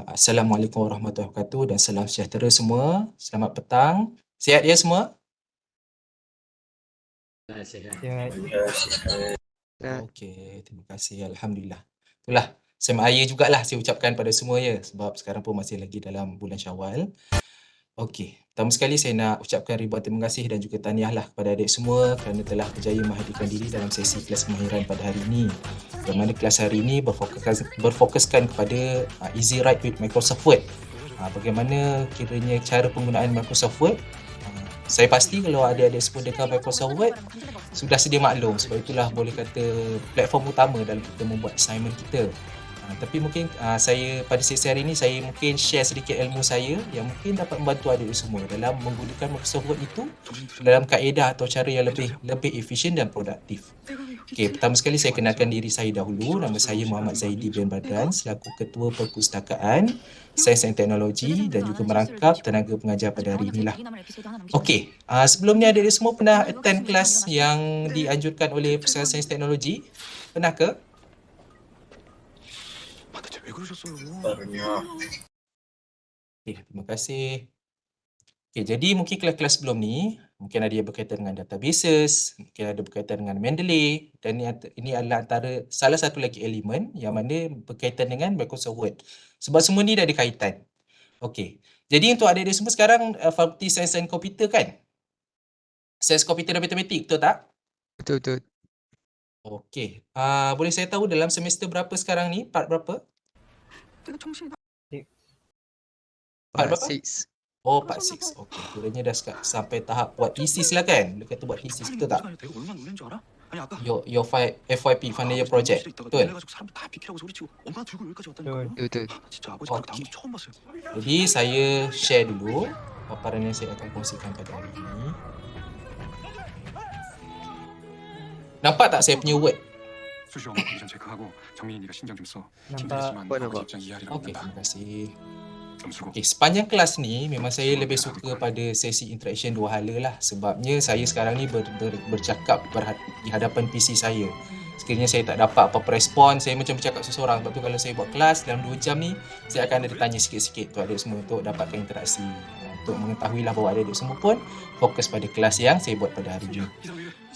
Assalamualaikum warahmatullahi wabarakatuh dan salam sejahtera semua. Selamat petang. Sihat ya semua? Sihat. Okey, terima kasih. Alhamdulillah. Itulah, selamat raya jugalah saya ucapkan pada semua ya sebab sekarang pun masih lagi dalam bulan Syawal. Okey, pertama sekali saya nak ucapkan ribuan terima kasih dan juga tahniahlah kepada adik semua kerana telah berjaya menghadirkan diri dalam sesi kelas kemahiran pada hari ini. Yang mana kelas hari ini berfokuskan kepada Easy Write with Microsoft Word. Bagaimana kiranya cara penggunaan Microsoft Word. Saya pasti kalau adik-adik semua dengar Microsoft Word sudah sedia maklum, sebab itulah boleh kata platform utama dalam kita membuat assignment kita. Tapi mungkin saya pada sesi hari ini saya mungkin share sedikit ilmu saya yang mungkin dapat membantu adik semua dalam menggunakan Microsoft Word itu dalam kaedah atau cara yang lebih efisien dan produktif. Okey, pertama sekali saya kenalkan diri saya dahulu. Nama saya Muhammad Zaidi bin Badran selaku Ketua Perpustakaan Sains dan Teknologi dan juga merangkap tenaga pengajar pada hari inilah. Okey, sebelum ni adik-adik semua pernah attend kelas yang dianjurkan oleh Pusat Sains Teknologi? Pernah ke? Okey, terima kasih. Okey, jadi mungkin kelas-kelas sebelum ni, mungkin ada yang berkaitan dengan databases, mungkin ada berkaitan dengan Mendeley dan ini adalah antara salah satu lagi elemen yang mana berkaitan dengan Microsoft Word. Sebab semua ni dah ada kaitan. Okey, jadi untuk adik-adik semua sekarang Fakulti Sains dan Komputer kan? Sains Komputer dan Matematik, betul tak? Betul. Okey, boleh saya tahu dalam semester berapa sekarang ni? Part berapa? Part berapa? 6. Oh, part 6. Okey, kiranya dah sampai tahap buat thesis lah kan? Dia kata buat thesis, betul tak? Your FYP, final year project, betul? Betul. Okey. Jadi saya share dulu paparan yang saya akan kongsikan pada hari ini. Nampak tak saya punya word? Nampak. Okey, terima kasih. Okay, sepanjang kelas ni memang saya lebih suka pada sesi interaction dua hala lah. Sebabnya saya sekarang ni bercakap di hadapan PC saya. Sekiranya saya tak dapat apa-apa respon, saya macam bercakap seseorang. Sebab tu kalau saya buat kelas dalam 2 jam ni, saya akan ada tanya sikit-sikit untuk adik semua untuk dapatkan interaksi. Untuk mengetahuilah bahawa adik semua pun fokus pada kelas yang saya buat pada hari ini.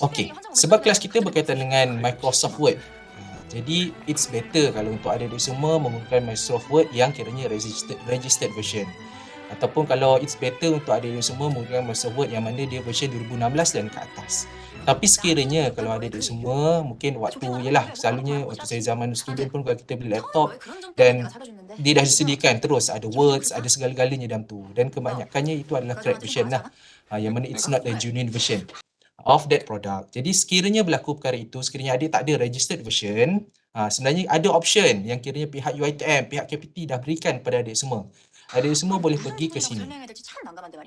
Okey, sebab kelas kita berkaitan dengan Microsoft Word. Jadi it's better kalau untuk adik-adik semua menggunakan Microsoft Word yang kiranya registered version. Ataupun kalau it's better untuk adik-adik semua menggunakan Microsoft Word yang mana dia version 2016 dan ke atas. Tapi sekiranya kalau adik-adik semua mungkin selalunya waktu saya zaman student pun kalau kita beli laptop dan dia dah disediakan terus ada words, ada segala-galanya dalam tu. Dan kebanyakannya itu adalah cracked version lah. Yang mana it's not a genuine version of that product. Jadi sekiranya berlaku perkara itu, sekiranya adik tak ada registered version, sebenarnya ada option yang kiranya pihak UiTM, pihak KPT dah berikan kepada adik semua. Adik semua boleh pergi ke sini.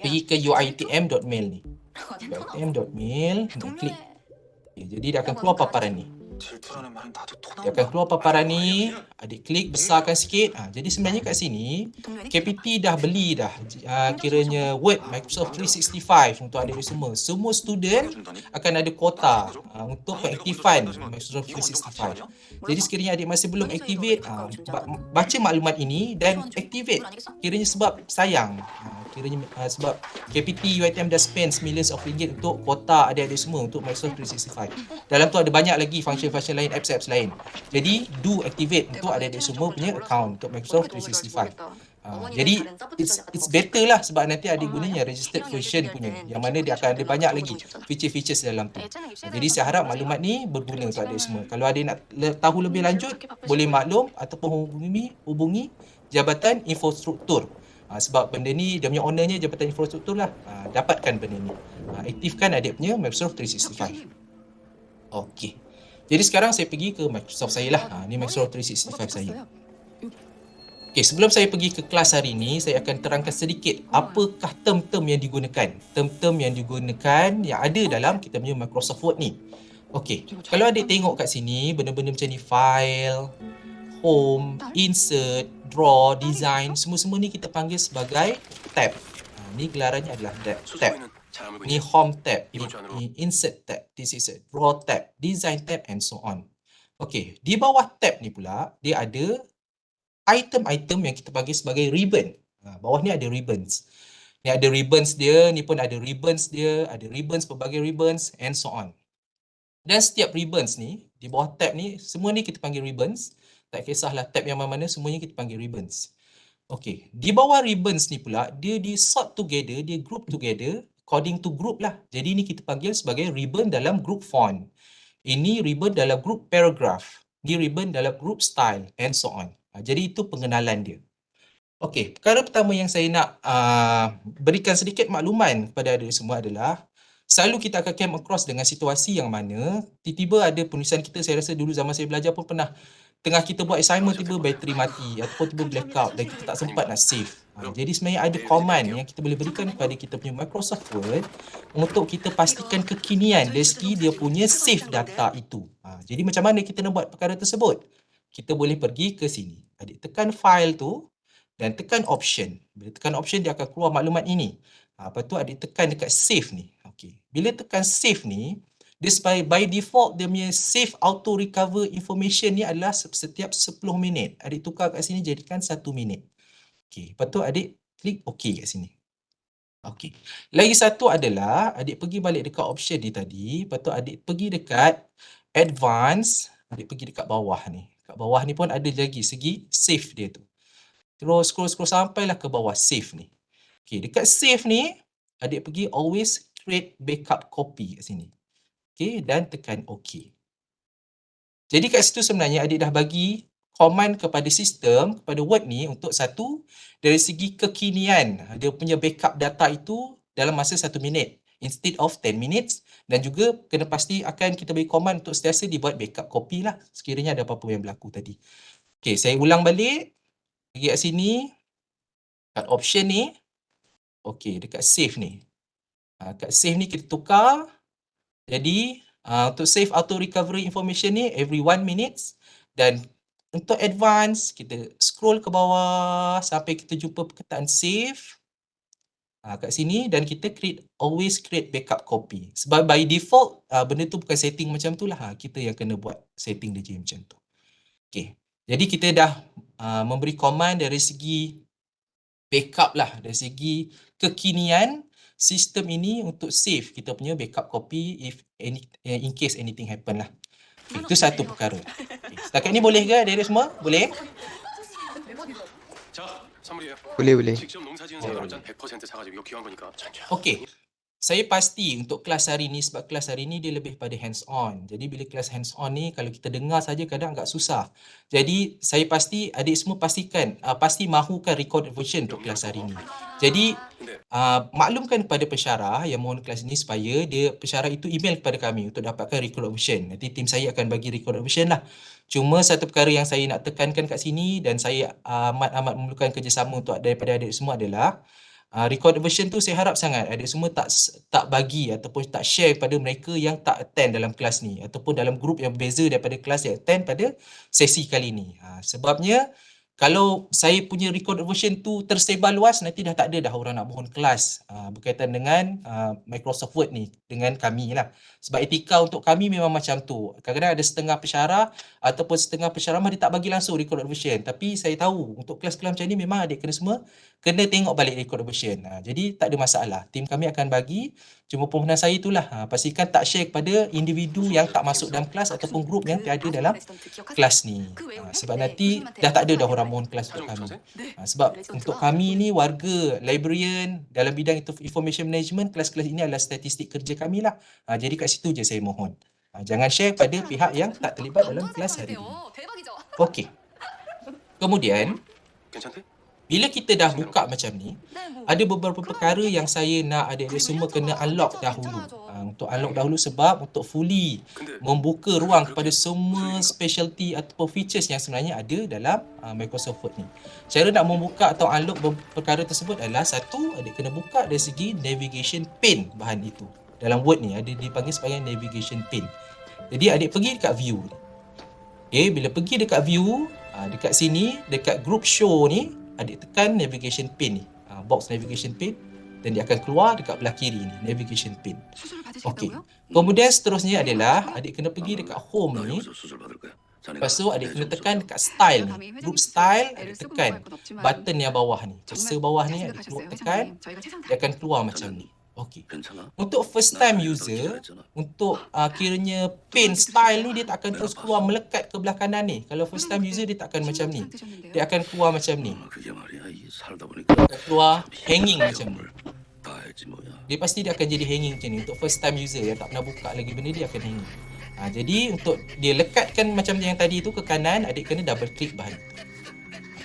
Pergi ke uitm.mail ni. uitm.mail, klik. Jadi dia akan keluar paparan ni. Dia akan keluar paparan ni, adik klik besarkan sikit. Jadi sebenarnya kat sini KPT dah beli dah kiranya Word Microsoft 365 untuk adik semua. Semua student akan ada kuota untuk pengaktifan Microsoft 365. Jadi sekiranya adik masih belum activate, baca maklumat ini dan activate. Kiranya sebab sayang. Sebab KPT UiTM dah spend millions of ringgit untuk kuota adik-adik semua untuk Microsoft 365. Dalam tu ada banyak lagi function lain, apps lain. Jadi do activate untuk adik-adik semua punya account untuk Microsoft 365. Jadi it's better lah sebab nanti adik gunanya registered version punya yang mana dia akan ada banyak lagi feature-features dalam tu. Jadi saya harap maklumat ni berguna untuk adik semua. Kalau adik nak tahu lebih lanjut, boleh maklum ataupun hubungi Jabatan Infrastruktur. Sebab benda ni dia punya ownernya Jabatan Infrastruktur lah. Dapatkan benda ni. Aktifkan adik punya Microsoft 365. Okey. Jadi sekarang saya pergi ke Microsoft saya lah. Ni Microsoft 365 saya. Okey, sebelum saya pergi ke kelas hari ini, saya akan terangkan sedikit apakah term-term yang digunakan. Term-term yang digunakan yang ada dalam kita punya Microsoft Word ni. Okey, kalau adik tengok kat sini, benda-benda macam ni, file, home, insert, draw, design, semua-semua ni kita panggil sebagai tab. Ni gelarannya adalah tab. Ni home tab, ni insert tab, this is a draw tab, design tab and so on. Okey, di bawah tab ni pula dia ada item-item yang kita panggil sebagai ribbon. Bawah ni ada ribbons. Ni ada ribbons dia, ni pun ada ribbons dia, ada ribbons, pelbagai ribbons and so on. Dan setiap ribbons ni, di bawah tab ni, semua ni kita panggil ribbons. Tak kisahlah tab yang mana-mana, semuanya kita panggil ribbons. Okey, di bawah ribbons ni pula, dia di sort together, dia group together according to group lah. Jadi ni kita panggil sebagai ribbon dalam group font. Ini ribbon dalam group paragraph. Ini ribbon dalam group style and so on. Jadi itu pengenalan dia. Okey, perkara pertama yang saya nak berikan sedikit makluman kepada adik semua adalah selalu kita akan came across dengan situasi yang mana tiba-tiba ada penulisan kita, saya rasa dulu zaman saya belajar pun pernah, tengah kita buat assignment tiba bateri mati ataupun tiba blackout dan kita tak sempat nak save. Jadi sebenarnya ada command yang kita boleh berikan kepada kita punya Microsoft Word untuk kita pastikan kekinian dari segi dia punya save data itu. Jadi macam mana kita nak buat perkara tersebut? Kita boleh pergi ke sini. Adik tekan file tu dan tekan option. Bila tekan option dia akan keluar maklumat ini. Lepas tu adik tekan dekat save ni. Okey. Bila tekan save ni, dia by default dia punya save auto recover information ni adalah setiap 10 minit. Adik tukar kat sini jadikan 1 minit. Okey. Lepas tu adik klik OK kat sini. Okey. Lagi satu adalah adik pergi balik dekat option ni tadi. Lepas tu adik pergi dekat advance. Adik pergi dekat bawah ni. Kat bawah ni pun ada lagi segi save dia tu. Terus scroll sampailah ke bawah save ni. Okey, dekat save ni adik pergi always create backup copy kat sini. Okey, dan tekan OK. Jadi kat situ sebenarnya adik dah bagi command kepada sistem, kepada Word ni untuk satu, dari segi kekinian dia punya backup data itu dalam masa 1 minit instead of 10 minutes, dan juga kena pasti akan kita bagi command untuk sentiasa dibuat backup copy lah sekiranya ada apa-apa yang berlaku tadi. Okey, saya ulang balik. Pergi kat sini, kat option ni, okey, dekat save ni. Kat save ni kita tukar, jadi untuk save auto recovery information ni every 1 minutes, dan untuk advance, kita scroll ke bawah sampai kita jumpa perkataan save. Kat sini, dan kita always create backup copy. Sebab by default, benda tu bukan setting macam tu lah. Kita yang kena buat setting dia je macam tu. Okey. Jadi kita dah memberi command dari segi backup lah, dari segi kekinian sistem ini untuk save kita punya backup copy in case anything happen lah. Okay, itu satu perkara. Okay. Setakat ni boleh ke adik-adik semua? Boleh? Boleh. Okey. Saya pasti untuk kelas hari ni, sebab kelas hari ni dia lebih pada hands on. Jadi bila kelas hands on ni kalau kita dengar saja kadang agak susah. Jadi saya pasti adik semua pastikan pasti mahukan recorded version untuk kelas hari ni. Jadi maklumkan kepada pensyarah yang mohon kelas ini supaya pensyarah itu email kepada kami untuk dapatkan recorded version. Nanti tim saya akan bagi recorded version lah. Cuma satu perkara yang saya nak tekankan kat sini dan saya amat memerlukan kerjasama untuk daripada adik semua adalah recorded version tu saya harap sangat adik semua tak bagi ataupun tak share kepada mereka yang tak attend dalam kelas ni ataupun dalam grup yang berbeza daripada kelas yang attend pada sesi kali ni. Sebabnya kalau saya punya recorded version tu tersebar luas, nanti dah tak ada dah orang nak mohon kelas berkaitan dengan Microsoft Word ni dengan kami lah. Sebab etika untuk kami memang macam tu. Kadang-kadang ada setengah pensyarah ataupun setengah pensyarah dia tak bagi langsung recorded version. Tapi saya tahu untuk kelas-kelas macam ni memang adik kena tengok balik recorded version. Jadi tak ada masalah. Tim kami akan bagi. Cuma permohonan saya itulah, pastikan tak share kepada individu yang tak masuk dalam kelas ataupun grup yang tiada dalam kelas ni. Sebab nanti dah tak ada dah orang mohon kelas untuk kami. Sebab untuk kami ni warga librarian dalam bidang information management, kelas-kelas ini adalah statistik kerja kami lah. Jadi kat situ je saya mohon. Jangan share pada pihak yang tak terlibat dalam kelas hari ini. Okey. Kemudian, bila kita dah buka macam ni, ada beberapa perkara yang saya nak adik-adik semua kena unlock dahulu. Untuk unlock dahulu sebab untuk fully membuka ruang kepada semua specialty ataupun features yang sebenarnya ada dalam Microsoft Word ni. Cara nak membuka atau unlock perkara tersebut adalah satu, adik kena buka dari segi navigation pane bahan itu. Dalam Word ni ada dipanggil sebagai navigation pane. Jadi adik pergi dekat view ni. Okay, bila pergi dekat view, dekat sini, dekat group show ni, adik tekan navigation pane ni, box navigation pane, dan dia akan keluar dekat belah kiri ni, navigation pane. Okey. Kemudian seterusnya adalah adik kena pergi dekat home ni. Lepas tu adik kena tekan dekat style ni. Group style, adik tekan button yang bawah ni. Cursor bawah ni adik tekan, dia akan keluar macam ni. Okey. Untuk first time user, untuk kiranya paint style ni dia tak akan terus keluar melekat ke belah kanan ni. Kalau first time user dia tak akan macam ni. Dia akan keluar macam ni. Dia akan keluar hanging macam ni. Dia akan jadi hanging macam ni. Untuk first time user yang tak pernah buka lagi benda dia akan hanging. Jadi untuk dia lekatkan macam yang tadi tu ke kanan, adik kena double klik bahan tu.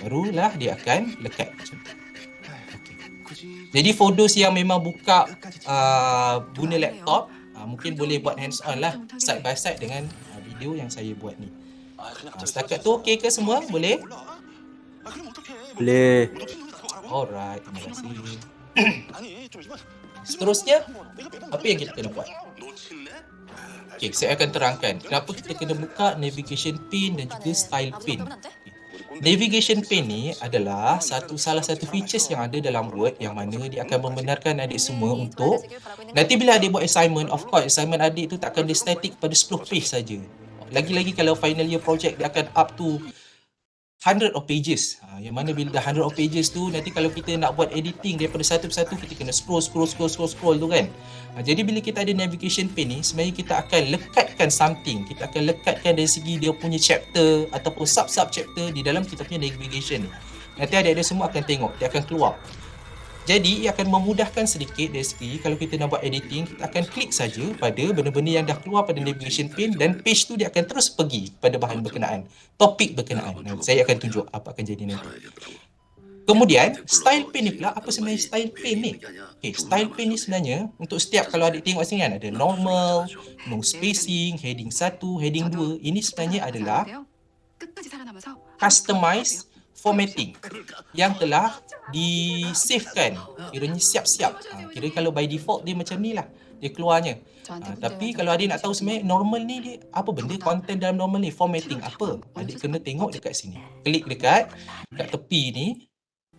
Barulah dia akan lekat macam tu. Okay. Jadi for those yang memang buka guna laptop, mungkin boleh buat hands on lah side by side dengan video yang saya buat ni. Setakat tu okey ke semua? Boleh? Boleh. Alright, terima kasih. Seterusnya, apa yang kita kena buat? Okay, saya akan terangkan kenapa kita kena buka navigation pane dan juga style pane. Navigation pane ni adalah salah satu features yang ada dalam Word yang mana dia akan membenarkan adik semua untuk nanti bila adik buat assignment, of course assignment adik tu takkan dia static pada 10 page saja. Lagi-lagi kalau final year project dia akan up to 100 of pages. Yang mana bila dah 100 of pages tu, nanti kalau kita nak buat editing daripada satu persatu, kita kena scroll tu kan. Jadi bila kita ada navigation pane ni, sebenarnya kita akan lekatkan something. Kita akan lekatkan dari segi dia punya chapter ataupun sub-sub chapter di dalam kita punya navigation ni. Nanti adik-adik semua akan tengok, dia akan keluar. Jadi ia akan memudahkan sedikit dari segi kalau kita nak buat editing, kita akan klik saja pada benda-benda yang dah keluar pada navigation pane dan page tu dia akan terus pergi pada bahan berkenaan, topik berkenaan. Saya akan tunjuk apa akan jadi nanti. Kemudian style pane ni pula, apa sebenarnya style pane ni? Okay, style pane ni sebenarnya untuk setiap, kalau adik tengok sini kan ada normal, no spacing, heading 1, heading 2. Ini sebenarnya adalah customize formatting yang telah di-savekan, kiranya siap-siap. Kira kalau by default dia macam ni lah dia keluarnya. Tapi kalau adik nak tahu sebenarnya normal ni dia apa benda, content dalam normal ni formatting apa, adik kena tengok dekat sini. Klik dekat tepi ni.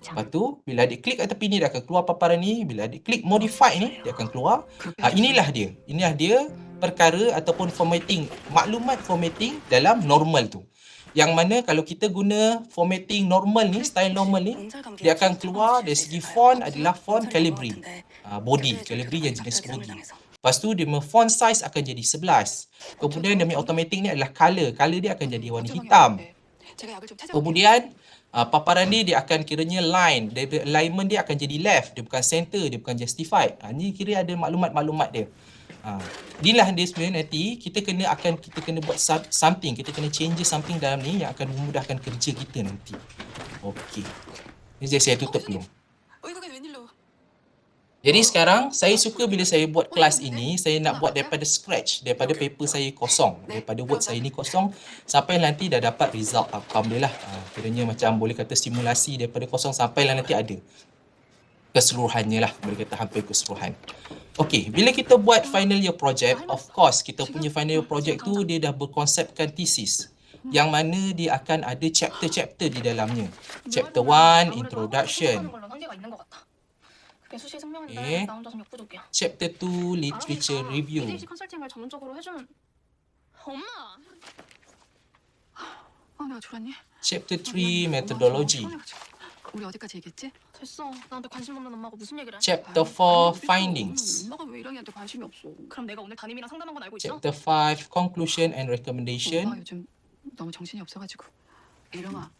Lepas tu bila adik klik kat tepi ni dia akan keluar paparan ni. Bila adik klik modify ni dia akan keluar. Inilah dia perkara ataupun formatting, maklumat formatting dalam normal tu. Yang mana kalau kita guna formatting normal ni, style normal ni, dia akan keluar dari segi font adalah font Calibri. Body, Calibri yang jenis body. Lepas tu dia font size akan jadi 11. Kemudian dia automatic ni adalah color. Color dia akan jadi warna hitam. Kemudian paparan ni dia akan kiranya line. Alignment dia akan jadi left. Dia bukan center, dia bukan justified. Ni kira ada maklumat-maklumat dia. Inilah dia sebenarnya nanti kita kena buat something, kita kena change something dalam ni yang akan memudahkan kerja kita nanti. Okey. Ni saya tutup dulu. Jadi sekarang saya suka bila saya buat kelas ini, saya nak buat daripada scratch, daripada paper saya kosong, daripada Word saya ni kosong sampai nanti dah dapat result outcome dia lah. Kiranya macam boleh kata simulasi daripada kosong sampai lah nanti ada keseluruhannya lah, boleh kata hampir keseluruhan. Okey, bila kita buat final year project, of course kita punya final year project tu dia dah berkonsepkan thesis. Yang mana dia akan ada chapter-chapter di dalamnya. Chapter 1, introduction. Okay. Chapter 2, literature review. Chapter 3, methodology. 우리 어디까지 얘기했지? 됐어. 나한테 관심 없는 엄마가 무슨 얘기를 해? Chapter 4, findings. 엄마가 왜 1학년한테 관심이 없어? 그럼 내가 오늘 담임이랑 상담한 건 알고 있어? Chapter 5, conclusion and recommendation. 엄마 요즘 너무 정신이 없어가지고. 이령아,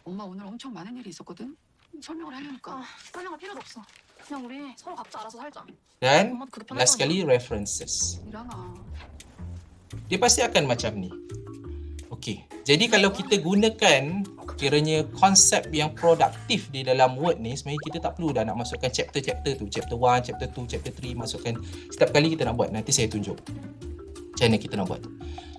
엄마 오늘 엄청 많은 일이 있었거든? 설명을 하려니까. 설명할 필요도 없어. 그냥 우리 서로 각자 알아서 살자. Dan last sekali, references. 이랑아. Dia pasti akan macam ni. Okey, jadi kalau kita gunakan kiranya konsep yang produktif di dalam Word ni, sebenarnya kita tak perlu dah nak masukkan chapter-chapter tu. Chapter 1, chapter 2, chapter 3, masukkan setiap kali kita nak buat. Nanti saya tunjuk macam mana kita nak buat tu.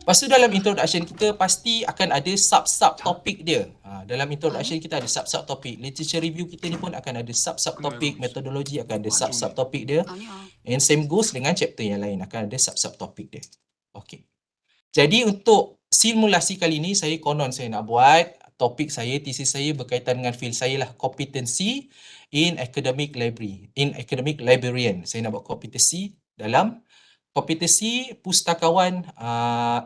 Lepas tu dalam introduction kita pasti akan ada sub-sub topik dia. Dalam introduction kita ada sub-sub topik. Literature review kita ni pun akan ada sub-sub topik. Metodologi akan ada sub-sub topik dia. And same goes dengan chapter yang lain, akan ada sub-sub topik dia. Okey. Jadi untuk simulasi kali ni saya nak buat topik saya, tesis saya berkaitan dengan field saya lah, competency in academic library, in academic librarian. Saya nak buat competency dalam kompetensi pustakawan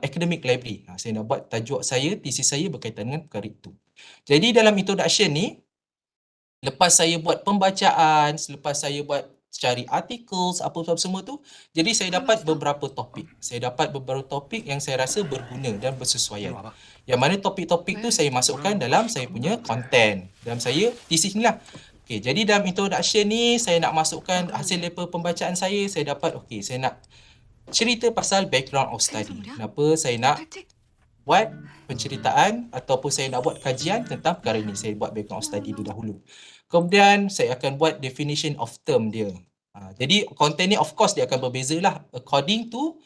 academic library. Saya nak buat tajuk saya, thesis saya berkaitan dengan perkara itu. Jadi dalam introduction ni, lepas saya buat pembacaan, selepas saya buat cari articles, apa-apa semua tu, jadi saya dapat beberapa topik. Saya dapat beberapa topik yang saya rasa berguna dan bersesuaian. Yang mana topik-topik tu saya masukkan dalam saya punya content. Dalam saya, thesis ni lah. Okay, jadi dalam introduction ni, saya nak masukkan hasil daripada pembacaan saya dapat, okay, saya nak cerita pasal background of study. Kenapa saya nak buat penceritaan ataupun saya nak buat kajian tentang perkara ini. Saya buat background of study dahulu. Kemudian saya akan buat definition of term dia. Jadi konten ni of course dia akan berbeza lah according to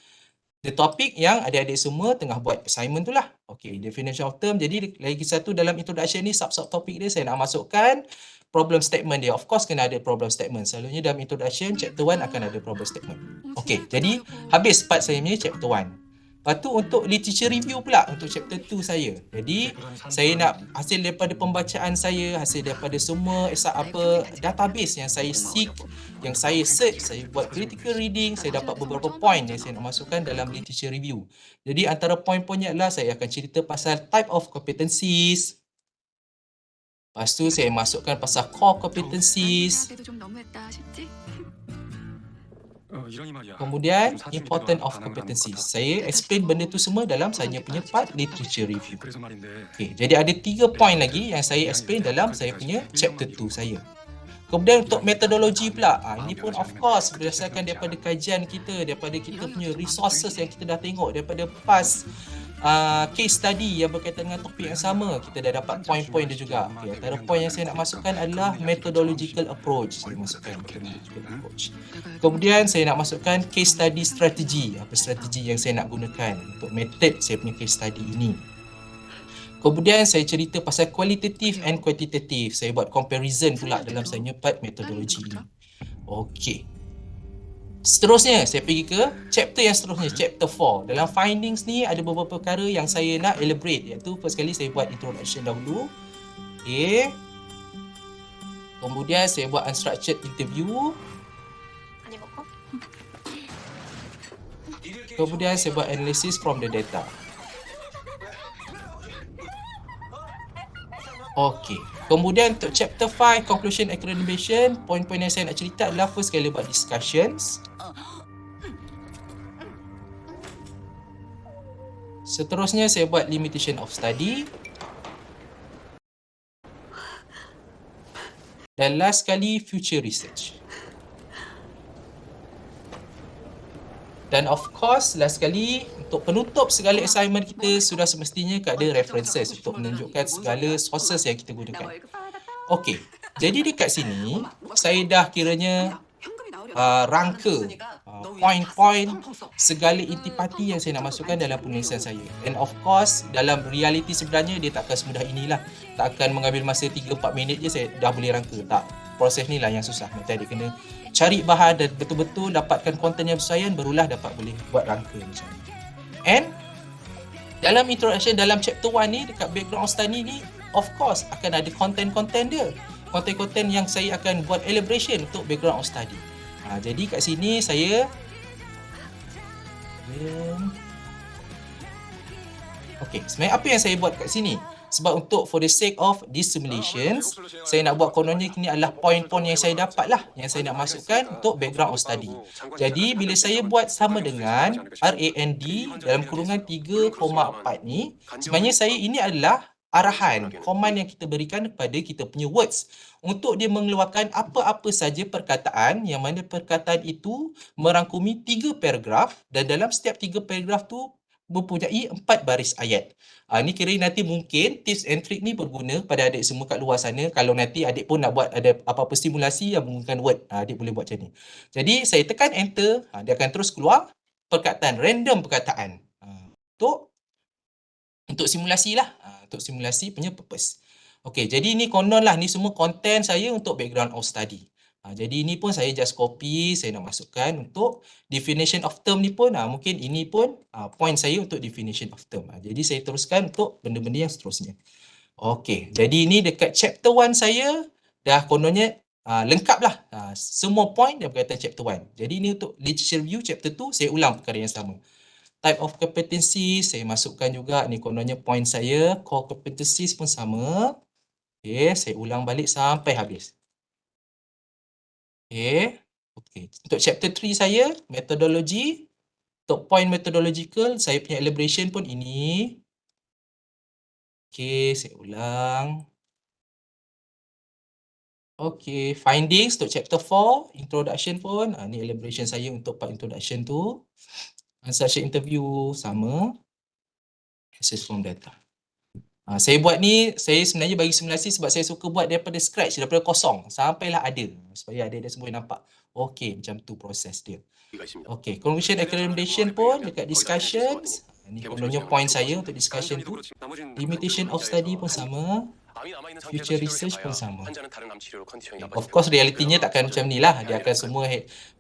the topic yang adik-adik semua tengah buat assignment tu lah. Okay, definition of term. Jadi lagi satu dalam introduction ni sub topik dia saya nak masukkan problem statement dia. Of course kena ada problem statement. Selalunya dalam introduction chapter 1 akan ada problem statement. Okay, jadi habis part saya punya chapter 1. Lepas tu untuk literature review pula untuk chapter 2 saya. Jadi saya nak hasil daripada pembacaan saya, hasil daripada semua database yang saya seek, yang saya search, saya buat critical reading, saya dapat beberapa point yang saya nak masukkan dalam literature review. Jadi antara point-pointnya adalah saya akan cerita pasal type of competencies. Lepas tu saya masukkan pasal core competencies. Kemudian important of competencies. Saya explain benda tu semua dalam saya punya part literature review. Okay, jadi ada 3 point lagi yang saya explain dalam saya punya chapter 2 saya. Kemudian untuk metodologi pula, ini pun of course berdasarkan daripada kajian kita, daripada kita punya resources yang kita dah tengok, daripada past case study yang berkaitan dengan topik yang sama, kita dah dapat point-point dia juga. Okay, antara point yang saya nak masukkan adalah methodological approach. Saya masukkan methodological approach. Kemudian saya nak masukkan case study strategy. Apa strategi yang saya nak gunakan untuk method saya punya case study ini. Kemudian saya cerita pasal qualitative and quantitative. Saya buat comparison pula dalam saya punya part metodologi ini. Okey. Seterusnya saya pergi ke chapter yang seterusnya, chapter 4. Dalam findings ni ada beberapa perkara yang saya nak elaborate, iaitu first kali saya buat introduction dahulu. Okay. Kemudian saya buat unstructured interview. Kemudian saya buat analysis from the data. Okey. Kemudian untuk chapter 5 conclusion accreditation, poin-poin yang saya nak cerita adalah first kali buat discussions. Seterusnya saya buat limitation of study. Dan last kali future research. Dan of course last kali untuk penutup segala assignment kita sudah semestinya ada references untuk menunjukkan segala sources yang kita gunakan. Okey. Jadi dekat sini saya dah kiranya rangka point-point segala intipati yang saya nak masukkan dalam penulisan saya. And of course dalam realiti sebenarnya dia takkan semudah inilah. Tak akan mengambil masa 3-4 minit je saya dah boleh rangka. Tak. Proses ni lah yang susah. Nanti adik kena cari bahan dan betul-betul dapatkan konten yang bersesuaian, barulah dapat boleh buat rangka macam ni. And dalam introduction dalam chapter 1 ni dekat background study ni of course akan ada konten-konten dia. Konten-konten yang saya akan buat elaboration untuk background study. Jadi kat sini saya okey, sebenarnya apa yang saya buat kat sini? Sebab untuk for the sake of these simulations, saya nak buat kononnya ini adalah point-point yang saya dapat lah, yang saya nak masukkan untuk background of study. Jadi bila saya buat sama dengan RAND dalam kurungan 3,4 ni, sebenarnya saya ini adalah arahan, command yang kita berikan kepada kita punya words untuk dia mengeluarkan apa-apa saja perkataan yang mana perkataan itu merangkumi 3 paragraf dan dalam setiap 3 paragraf tu mempunyai 4 baris ayat. Ni kira nanti mungkin tips and trick ni berguna pada adik semua kat luar sana. Kalau nanti adik pun nak buat ada apa-apa simulasi yang menggunakan word, adik boleh buat macam ni. Jadi saya tekan enter, dia akan terus keluar perkataan, random perkataan. Untuk simulasi lah, untuk simulasi punya purpose. Okey, jadi ni konon lah, ni semua konten saya untuk background of study. Jadi ini pun saya just copy, saya nak masukkan untuk definition of term ni pun mungkin ini pun point saya untuk definition of term. Jadi saya teruskan untuk benda-benda yang seterusnya. Okey, jadi ini dekat chapter 1 saya dah kononnya lengkaplah semua point yang berkaitan chapter 1. Jadi ini untuk literature review chapter 2, saya ulang perkara yang sama. Type of competency, saya masukkan juga ni kononnya point saya, core competencies pun sama. Okey, saya ulang balik sampai habis. Okey. Untuk chapter 3 saya, methodology. Untuk point methodological, saya punya elaboration pun ini. Okey, saya ulang. Okey, findings untuk chapter 4, introduction pun, ni elaboration saya untuk part introduction tu. Session interview sama. Access form data. Saya buat ni, saya sebenarnya bagi simulasi sebab saya suka buat daripada scratch, daripada kosong sampailah ada. Supaya ada semua yang nampak. Okey, macam tu proses dia. Okey, conclusion and recommendation pun dekat discussions. Ni kononnya point saya untuk discussion tu. Limitation of study pun sama. Future research pun sama. Of course, realitinya takkan macam ni lah. Dia akan semua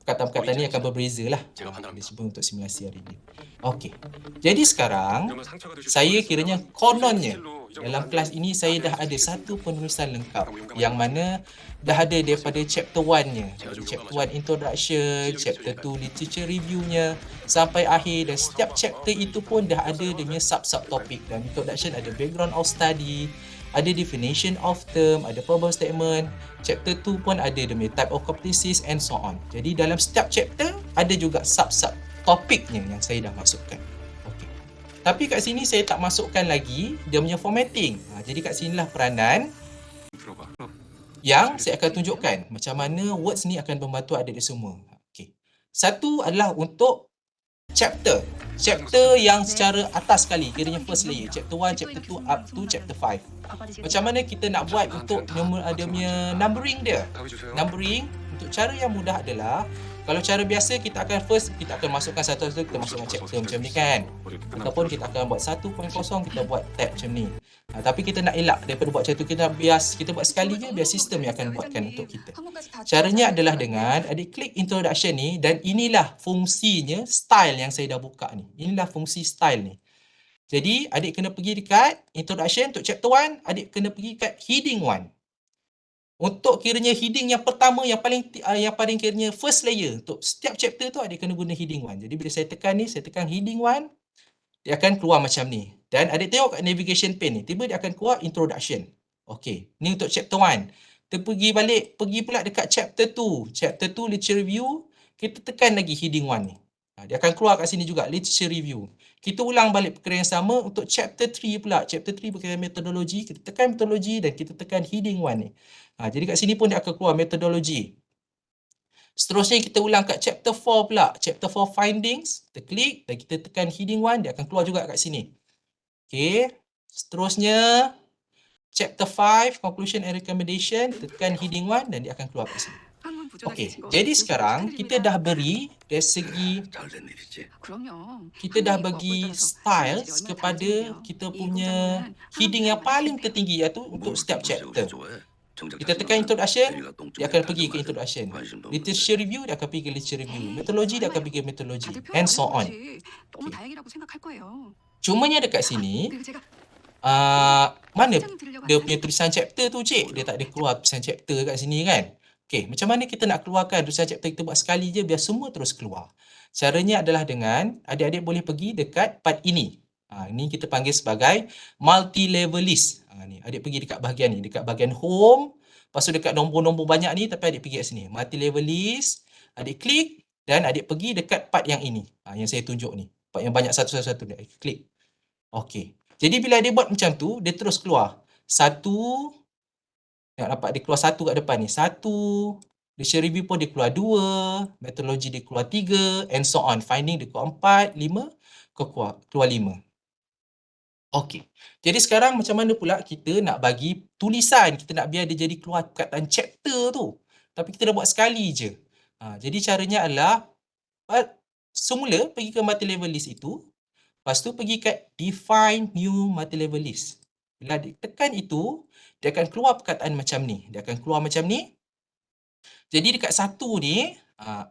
perkataan-perkataan ni akan berbeza lah. Dia cuba untuk simulasi hari ni. Okey. Jadi sekarang, saya kiranya kononnya dalam kelas ini saya dah ada satu penulisan lengkap yang mana dah ada daripada chapter 1-nya. Chapter 1 introduction, chapter 2 literature review-nya sampai akhir, dan setiap chapter itu pun dah ada dia punya sub-sub topik. Dan introduction ada background of study, ada definition of term, ada problem statement. Chapter 2 pun ada dia punya type of competencies and so on. Jadi dalam setiap chapter ada juga sub-sub topiknya yang saya dah masukkan. Okey. Tapi kat sini saya tak masukkan lagi dia punya formatting. Jadi kat sinilah peranan yang saya akan tunjukkan macam mana words ni akan membantu adik-adik semua. Okey. Satu adalah untuk chapter yang secara atas sekali, kiranya first layer, chapter 1, chapter 2 up to chapter 5. Macam mana kita nak buat untuk dia punya numbering dia. Numbering untuk cara yang mudah adalah, kalau cara biasa kita akan masukkan satu-satu, kita masukkan chapter macam ni kan. Ataupun kita akan buat 1.0, kita buat tab macam ni. Tapi kita nak elak daripada buat macam tu, kita buat sekali je, biar sistem yang akan buatkan untuk kita. Caranya adalah dengan adik klik introduction ni, dan inilah fungsinya style yang saya dah buka ni. Inilah fungsi style ni. Jadi adik kena pergi dekat introduction untuk chapter 1, adik kena pergi dekat heading 1. Untuk kiranya heading yang pertama, yang paling kiranya first layer, untuk setiap chapter tu adik kena guna heading 1. Jadi bila saya tekan ni, saya tekan heading 1, dia akan keluar macam ni. Dan adik tengok kat navigation pane ni, tiba dia akan keluar introduction. Okey, ni untuk chapter 1. Kita pergi pula dekat chapter 2. Chapter 2 literature review, kita tekan lagi heading 1 ni. Dia akan keluar kat sini juga, literature review. Kita ulang balik perkara yang sama untuk chapter 3 pula. Chapter 3 berkaitan metodologi, kita tekan metodologi dan kita tekan heading 1 ni. Jadi kat sini pun dia akan keluar metodologi. Seterusnya kita ulang kat chapter 4 pula. Chapter 4 findings, kita klik dan kita tekan heading 1, dia akan keluar juga kat sini. Okey. Seterusnya chapter 5 conclusion and recommendation, kita tekan heading 1 dan dia akan keluar kat sini. Okey. Jadi sekarang kita dah beri dari segi kita dah bagi style kepada kita punya heading yang paling tertinggi, iaitu untuk setiap chapter. Kita tekan introduction, dia akan pergi ke introduction. Literature review, dia akan pergi ke literature review. Methodology, dia akan pergi ke methodology. And so on. Okay. Cumanya dekat sini, mana dia punya tulisan chapter tu, cik? Dia tak ada keluar tulisan chapter kat sini kan? Okay, macam mana kita nak keluarkan tulisan chapter? Kita buat sekali je biar semua terus keluar. Caranya adalah dengan adik-adik boleh pergi dekat part ini. Ini kita panggil sebagai multi-level list. Ni, adik pergi dekat bahagian ni, dekat bahagian home. Lepas tu dekat nombor-nombor banyak ni, tapi adik pergi kat sini. Multi-level list. Adik klik dan adik pergi dekat part yang ini. Yang saya tunjuk ni. Part yang banyak satu-satu ni. Adik klik. Okey. Jadi bila adik buat macam tu, dia terus keluar. Satu. Nak dapat dia keluar satu kat depan ni. Satu. Literature review pun dia keluar 2. Methodology dia keluar 3. And so on. Finding dia keluar 4. 5. Keluar 5. Okey. Jadi sekarang macam mana pula kita nak bagi tulisan, kita nak biar dia jadi keluar perkataan chapter tu. Tapi kita dah buat sekali je. Jadi caranya adalah semula pergi ke multi-level list itu. Lepas tu pergi kat define new multi-level list. Bila tekan itu, dia akan keluar perkataan macam ni. Dia akan keluar macam ni. Jadi dekat satu ni,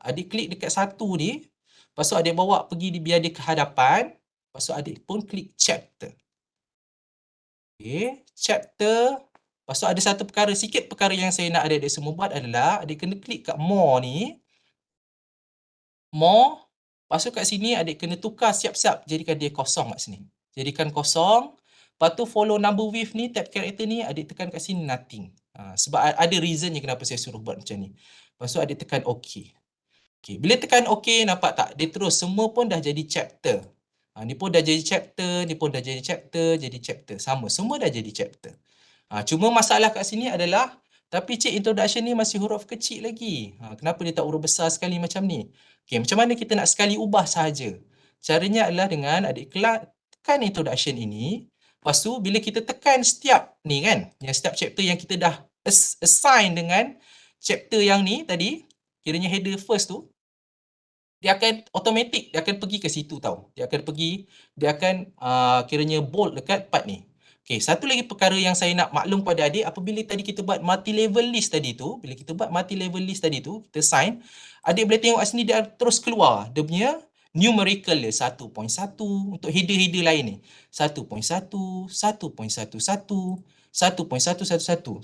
adik klik dekat satu ni. Lepas tu adik bawa pergi biar dia ke hadapan. Lepas tu adik pun klik chapter. Okay, chapter Lepas tu ada satu perkara, sikit perkara yang saya nak adik-adik semua buat adalah adik kena klik kat more ni. More. Lepas tu kat sini adik kena tukar siap-siap jadikan dia kosong kat sini. Jadikan kosong. Lepas tu follow number with ni, tab character ni adik tekan kat sini nothing. Sebab ada reasonnya kenapa saya suruh buat macam ni. Lepas tu adik tekan OK. Okay. Bila tekan OK, nampak tak? Dia terus semua pun dah jadi chapter. Ni pun dah jadi chapter, ni pun dah jadi chapter, jadi chapter. Sama, semua dah jadi chapter. Cuma masalah kat sini adalah, tapi cik introduction ni masih huruf kecil lagi. Kenapa dia tak huruf besar sekali macam ni? Okay, macam mana kita nak sekali ubah sahaja? Caranya adalah dengan adik tekan introduction ini. Lepas tu, bila kita tekan setiap ni kan, yang setiap chapter yang kita dah assign dengan chapter yang ni tadi, kiranya header first tu, dia akan automatic, dia akan pergi ke situ tau. Dia akan kiranya bold dekat part ni. Okay, satu lagi perkara yang saya nak maklum pada adik, apabila tadi kita buat multi-level list tadi tu, bila kita buat multi-level list tadi tu, kita sign, adik boleh tengok kat sini dia terus keluar dia punya numerical dia 1.1 untuk header-header lain ni. 1.1, 1.11, 1.111,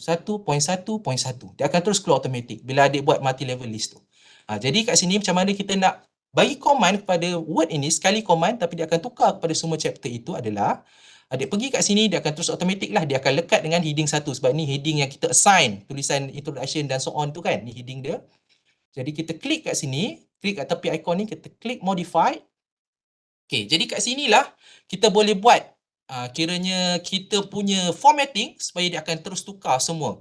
1.1.1. Dia akan terus keluar automatic bila adik buat multi-level list tu. Jadi kat sini macam mana kita nak bagi command kepada word ini, sekali command tapi dia akan tukar kepada semua chapter itu adalah adik pergi kat sini, dia akan terus automatic lah. Dia akan lekat dengan heading 1 sebab ni heading yang kita assign, tulisan introduction dan so on tu kan. Ni heading dia. Jadi kita klik kat sini, klik kat tepi ikon ni, kita klik modify. Okay, jadi kat sinilah kita boleh buat kiranya kita punya formatting supaya dia akan terus tukar semua.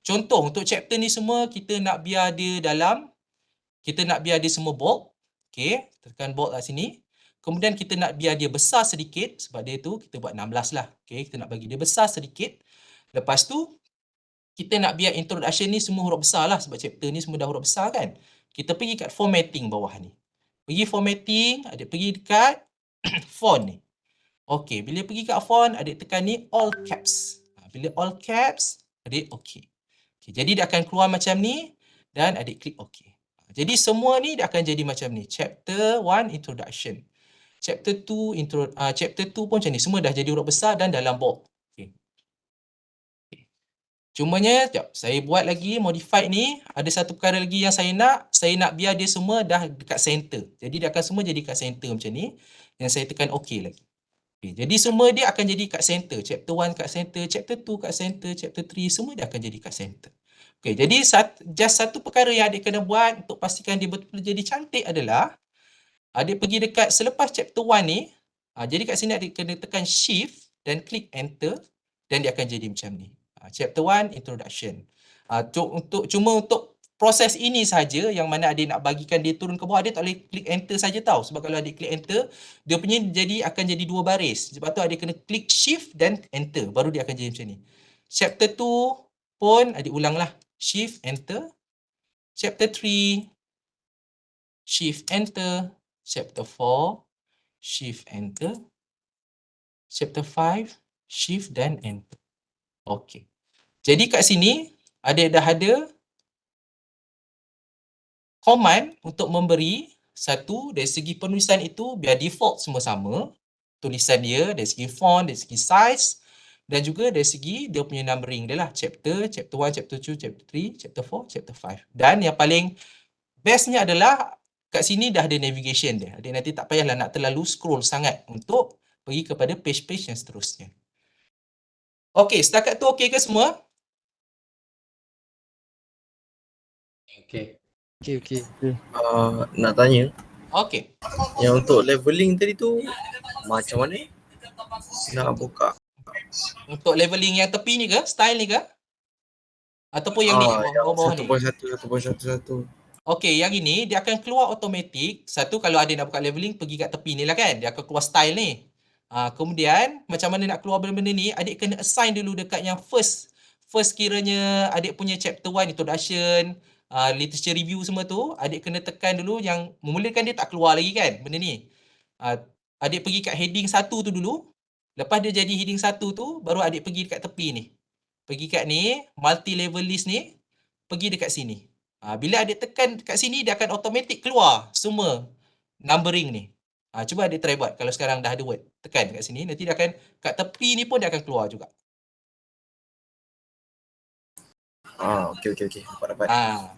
Contoh untuk chapter ni semua kita nak biar dia semua bold. Okay, tekan bold kat sini. Kemudian kita nak biar dia besar sedikit. Sebab dia tu kita buat 16 lah. Okay, kita nak bagi dia besar sedikit. Lepas tu, kita nak biar introduction ni semua huruf besar lah. Sebab chapter ni semua dah huruf besar kan. Kita pergi kat formatting bawah ni. Pergi formatting, adik pergi dekat font ni. Okay, bila pergi kat font, adik tekan ni all caps. Bila all caps, adik okay. Jadi dia akan keluar macam ni dan adik klik okay. Jadi semua ni dia akan jadi macam ni. Chapter 1 introduction. Chapter 2 pun macam ni. Semua dah jadi huruf besar dan dalam bold. Okay. Cumanya, sekejap, saya buat lagi modified ni. Ada satu perkara lagi yang saya nak biar dia semua dah dekat center. Jadi dia akan semua jadi kat center macam ni. Yang saya tekan OK lagi. Okay, jadi semua dia akan jadi kat center. Chapter 1 kat center, chapter 2 kat center, chapter 3 semua dia akan jadi kat center. Okay, jadi just satu perkara yang adik kena buat untuk pastikan dia betul-betul jadi cantik adalah adik pergi dekat selepas chapter 1 ni. Jadi kat sini adik kena tekan shift dan klik enter dan dia akan jadi macam ni. Chapter 1 introduction. Cuma untuk proses ini saja yang mana adik nak bagikan dia turun ke bawah, adik tak boleh klik enter saja tau. Sebab kalau adik klik enter, dia punya akan jadi dua baris. Sebab tu adik kena klik shift dan enter. Baru dia akan jadi macam ni. Chapter 2 pun adik ulanglah. Shift enter. Chapter 3. Shift enter. Chapter 4. Shift enter. Chapter 5. Shift dan enter. Okey. Jadi kat sini, adik dah ada command untuk memberi satu dari segi penulisan itu biar default semua sama. Tulisan dia dari segi font, dari segi size dan juga dari segi dia punya numbering dia lah. Chapter 1, chapter 2, chapter 3, chapter 4, chapter 5. Dan yang paling bestnya adalah kat sini dah ada navigation dia. Adik nanti tak payahlah nak terlalu scroll sangat untuk pergi kepada page-page yang seterusnya. Okey, setakat tu okey ke semua? Okey. Nak tanya, Okey. yang untuk leveling tadi tu macam mana nak buka? Untuk leveling yang tepi ni ke? Style ni ke? Ataupun yang ni? Bawah ni? 1.1. Okey, yang ini dia akan keluar automatik. Satu, kalau ada nak buka leveling, pergi kat tepi ni lah kan. Dia akan keluar style ni. Kemudian, macam mana nak keluar benda-benda ni, adik kena assign dulu dekat yang first kiranya adik punya chapter 1, introduction, literature review semua tu, adik kena tekan dulu yang memulakan dia tak keluar lagi kan, benda ni. Adik pergi kat heading 1 tu dulu. Lepas dia jadi heading 1 tu, baru adik pergi dekat tepi ni. Pergi kat ni, multi-level list ni, pergi dekat sini. Bila adik tekan kat sini, dia akan automatic keluar semua numbering ni. Cuba adik try buat kalau sekarang dah ada word. Tekan kat sini, nanti dia akan kat tepi ni pun dia akan keluar juga. Okey. Dapat.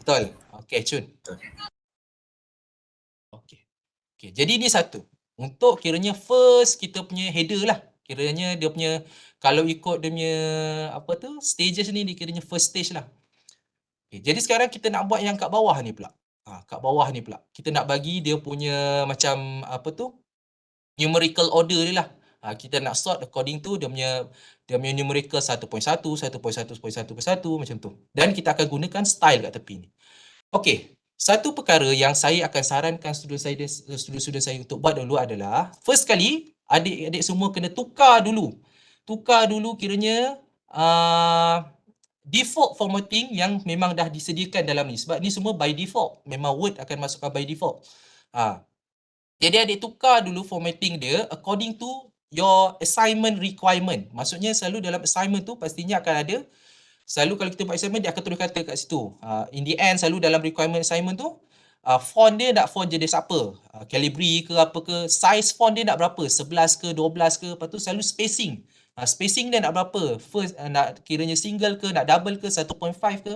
Betul. Okey, Cun. Betul. Okey. Okey, jadi ni satu. Untuk kiranya first kita punya header lah. Kiranya dia punya, kalau ikut dia punya apa tu, stages ni dia kiranya first stage lah. Okay, jadi sekarang kita nak buat yang kat bawah ni pula. Kat bawah ni pula. Kita nak bagi dia punya macam apa tu, numerical order dia lah. Kita nak sort according to dia punya numerical 1.1, 1.1.1 macam tu. Dan kita akan gunakan style kat tepi ni. Okey, satu perkara yang saya akan sarankan student saya untuk buat dulu adalah, first kali adik-adik semua kena tukar dulu. Tukar dulu kiranya default formatting yang memang dah disediakan dalam ni. Sebab ni semua by default. Memang Word akan masukkan by default. Jadi adik tukar dulu formatting dia according to your assignment requirement. Maksudnya selalu dalam assignment tu pastinya akan ada, selalu kalau kita buat assignment dia akan tulis kata kat situ. In the end selalu dalam requirement assignment tu, font dia nak font jenis apa? Calibri ke apa ke? Size font dia nak berapa? 11 ke 12 ke? Lepas tu selalu spacing. Spacing dia nak berapa? First nak kiranya single ke, nak double ke, 1.5 ke?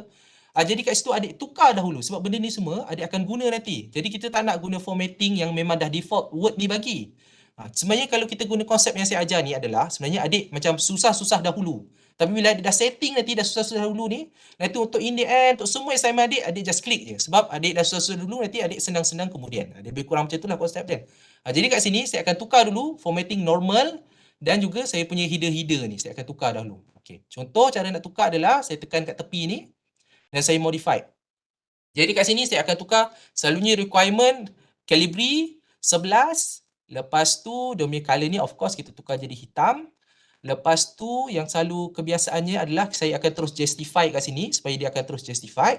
Jadi kat situ adik tukar dahulu sebab benda ni semua adik akan guna nanti. Jadi kita tak nak guna formatting yang memang dah default Word ni bagi. Sebenarnya kalau kita guna konsep yang saya ajar ni adalah sebenarnya adik macam susah-susah dahulu. Tapi bila adik dah setting nanti dah susah-susah dahulu ni, nanti untuk in the end, untuk semua assignment adik just klik je. Sebab adik dah susah-susah dulu, nanti adik senang-senang kemudian. Dia lebih kurang macam itulah konsep dia. Jadi kat sini saya akan tukar dulu formatting normal dan juga saya punya header-header ni saya akan tukar dahulu. Okey. Contoh cara nak tukar adalah saya tekan kat tepi ni dan saya modify. Jadi kat sini saya akan tukar selalunya requirement Calibri 11. Lepas tu dia punya color ni of course kita tukar jadi hitam. Lepas tu yang selalu kebiasaannya adalah saya akan terus justify kat sini supaya dia akan terus justify.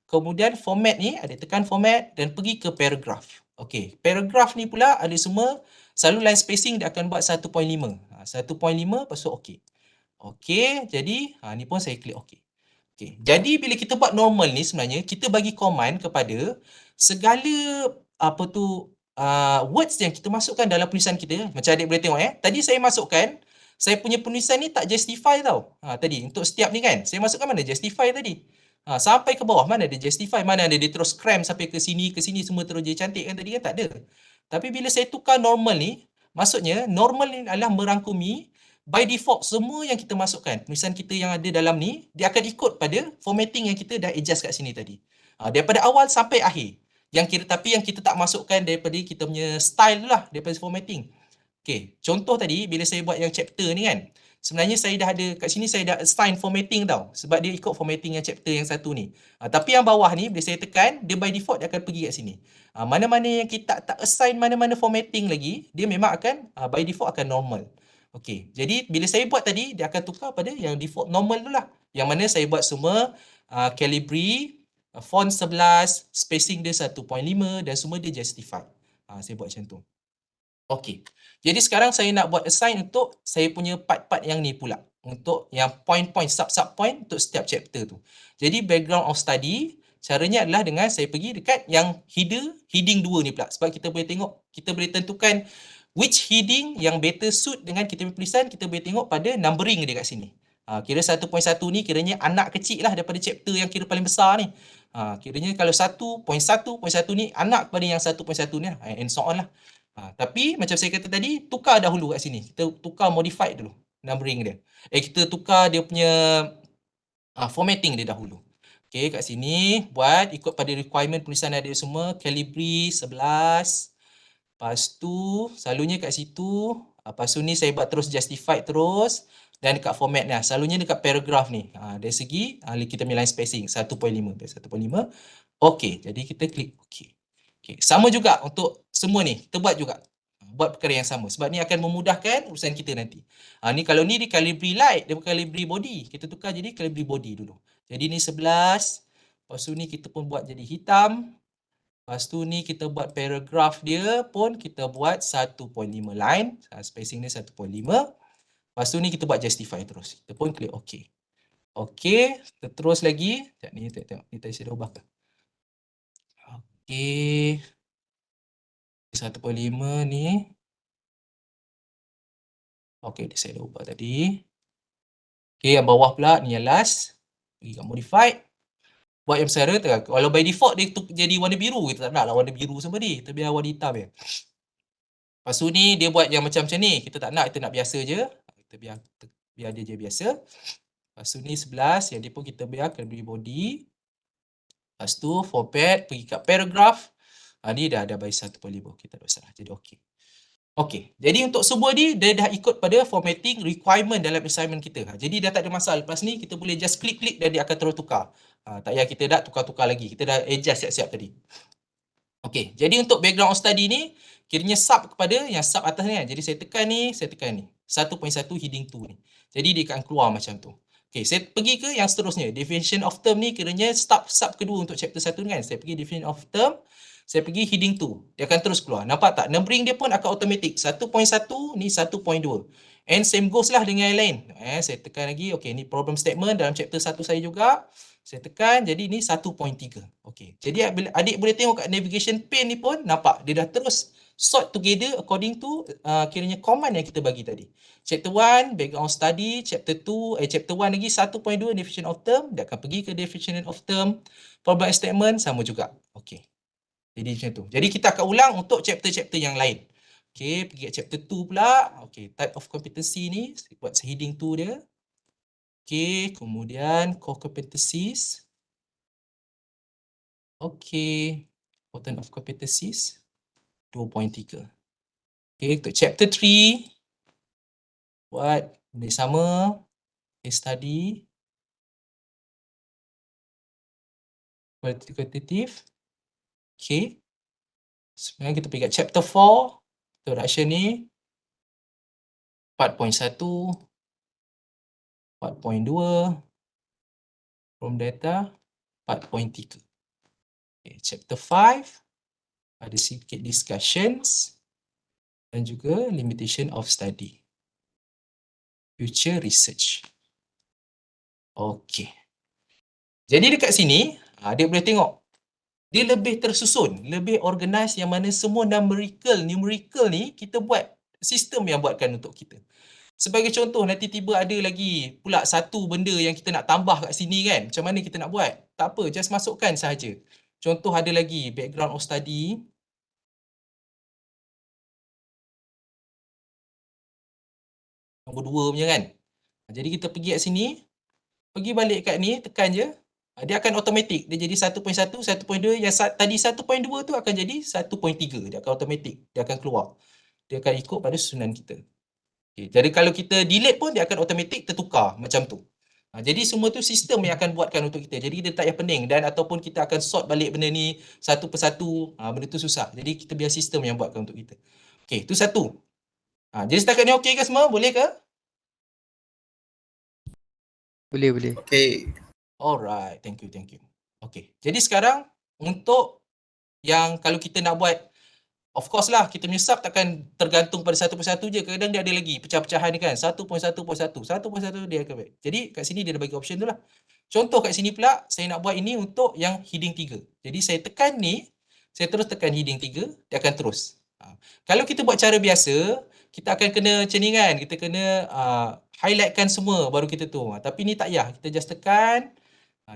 Kemudian format ni ada tekan format dan pergi ke paragraph. Okey, paragraph ni pula ada semua selalu line spacing dia akan buat 1.5. 1.5 lepas tu okey. Okey, jadi ni pun saya klik okey. Okey, jadi bila kita buat normal ni sebenarnya kita bagi command kepada segala apa tu words yang kita masukkan dalam penulisan kita. Macam adik boleh tengok tadi saya masukkan, saya punya penulisan ni tak justify tau. Tadi untuk setiap ni kan, saya masukkan mana justify tadi. Sampai ke bawah mana ada justify, mana ada dia terus cram sampai ke sini semua terus jadi cantik kan tadi kan, tak ada. Tapi bila saya tukar normal ni, maksudnya normal ni adalah merangkumi by default semua yang kita masukkan. Penulisan kita yang ada dalam ni, dia akan ikut pada formatting yang kita dah adjust kat sini tadi. Daripada awal sampai akhir. Tapi yang kita tak masukkan daripada kita punya style lah, daripada formatting. Okay, contoh tadi bila saya buat yang chapter ni kan, sebenarnya saya dah ada kat sini, saya dah assign formatting tau. Sebab dia ikut formatting yang chapter yang satu ni. Tapi yang bawah ni bila saya tekan, dia by default dia akan pergi kat sini. Mana-mana yang kita tak assign mana-mana formatting lagi, dia memang akan by default akan normal. Okey, jadi bila saya buat tadi, dia akan tukar pada yang default normal tu lah. Yang mana saya buat semua Calibri, font 11, spacing dia 1.5 dan semua dia justify. Saya buat macam tu. Okey, jadi sekarang saya nak buat assign untuk saya punya part-part yang ni pula. Untuk yang point-point, sub-sub point untuk setiap chapter tu. Jadi background of study, caranya adalah dengan saya pergi dekat yang heading 2 ni pula. Sebab kita boleh tengok, kita boleh tentukan which heading yang better suit dengan kita punya tulisan, kita boleh tengok pada numbering dia kat sini. Kira 1.1 ni kiranya anak kecil lah daripada chapter yang kira paling besar ni. Kiranya kalau 1.1.1 ni anak kepada yang 1.1 ni lah, and so on lah. Tapi macam saya kata tadi, tukar dahulu kat sini. Kita tukar modify dulu numbering dia. Kita tukar dia punya formatting dia dahulu. Okey, kat sini buat ikut pada requirement tulisan ada semua, Calibri 11. Lepas tu selalunya kat situ, lepas tu ni saya buat terus justify terus dan dekat format ni. Selalunya dekat paragraph ni. Dari segi kita punya line spacing 1.5. Okey, jadi kita klik okey. Okay. Sama juga untuk semua ni, kita buat juga. Buat perkara yang sama. Sebab ni akan memudahkan urusan kita nanti. Ni kalau ni di Calibri Light, dia bukan Calibri Body. Kita tukar jadi Calibri Body dulu. Jadi ni 11. Lepas tu ni kita pun buat jadi hitam. Lepas tu ni kita buat paragraph dia pun kita buat 1.5 line. Spacing dia 1.5. Lepas tu ni kita buat justify terus. Kita pun klik OK. OK. Kita terus lagi. Sekejap ni tengok. Ni tadi saya dah ubah ke? Okey. 1.5 ni. Okey, saya dah ubah tadi. Okey, yang bawah pula ni yang last. Pergi kat modified. Buat yang besar tu. Kalau by default dia jadi warna biru, kita tak nak lah warna biru semua ni. Kita biar warna hitam je. Lepas tu ni dia buat yang macam ni. Kita tak nak, kita nak biasa je. Kita biar dia je biasa. Lepas tu ni 11 yang dia pun kita biar kena beri body. Lepas tu format, pergi kat paragraph. Ni dah bagi 1.5. Kita tak usah. Jadi okey. Okey, jadi untuk semua ni dia dah ikut pada formatting requirement dalam assignment kita. Jadi dah tak ada masalah. Lepas ni kita boleh just klik-klik dan dia akan terus tukar. Tak payah kita dah tukar-tukar lagi. Kita dah adjust siap-siap tadi. Okey, jadi untuk background of study ni kiranya sub kepada yang sub atas ni kan. Jadi saya tekan ni. 1.1 heading 2 ni. Jadi dia akan keluar macam tu. Okey, saya pergi ke yang seterusnya. Definition of term ni kiranya sub kedua untuk chapter 1 ni kan. Saya pergi definition of term. Saya pergi heading 2. Dia akan terus keluar. Nampak tak? Numbering dia pun akan automatic. 1.1 ni 1.2. And same goes lah dengan yang lain. Saya tekan lagi. Okey, ni problem statement dalam chapter 1 saya juga. Saya tekan. Jadi ni 1.3. Okey. Jadi adik boleh tengok kat navigation pane ni pun nampak. Dia dah terus sort together according to kiranya command yang kita bagi tadi. Chapter 1, background study. Chapter 2, chapter 1 lagi 1.2 definition of term. Dia akan pergi ke definition of term. Problem statement sama juga. Okey. Jadi macam tu. Jadi kita akan ulang untuk chapter-chapter yang lain. Okey, pergi kat chapter 2 pula. Okey, type of competency ni buat heading 2 dia. Okey, kemudian core competencies. Okey, important of competencies 2.3. Okey, untuk chapter 3 buat benda sama, case study. Qualitative. Okey. Sebenarnya kita pergi kat chapter 4. Introduction ni 4.1, 4.2, from data 4.3. Okay, chapter 5 ada sedikit discussions dan juga limitation of study. Future research. Okey. Jadi dekat sini, dia boleh tengok dia lebih tersusun, lebih organize yang mana semua numerical ni kita buat sistem yang buatkan untuk kita. Sebagai contoh, nanti tiba ada lagi pula satu benda yang kita nak tambah kat sini kan. Macam mana kita nak buat? Tak apa, just masukkan sahaja. Contoh ada lagi background of study. Nombor 2 punya kan. Jadi kita pergi kat sini. Pergi balik kat ni, tekan je. Dia akan automatic. Dia jadi 1.1, 1.2. Yang tadi 1.2 tu akan jadi 1.3. Dia akan automatic. Dia akan keluar. Dia akan ikut pada susunan kita. Okay. Jadi kalau kita delete pun dia akan automatic tertukar macam tu. Jadi semua tu sistem yang akan buatkan untuk kita. Jadi dia tak payah pening dan ataupun kita akan sort balik benda ni satu persatu. Benda tu susah. Jadi kita biar sistem yang buatkan untuk kita. Okey, tu satu. Jadi setakat ni okey ke semua? Boleh ke? Boleh. Okay. Alright, thank you. Okey. Jadi sekarang untuk yang kalau kita nak buat, of course lah, kita punya sub takkan tergantung pada satu persatu je. Kadang dia ada lagi pecah-pecahan ni kan. 1.1.1. 1.1 dia akan buat. Jadi kat sini dia dah bagi option tu lah. Contoh kat sini pula, saya nak buat ini untuk yang heading 3. Jadi saya tekan ni, saya terus tekan heading 3, dia akan terus. Kalau kita buat cara biasa, kita akan kena macam ni kan. Kita kena highlightkan semua baru kita tu. Tapi ni tak payah. Kita just tekan.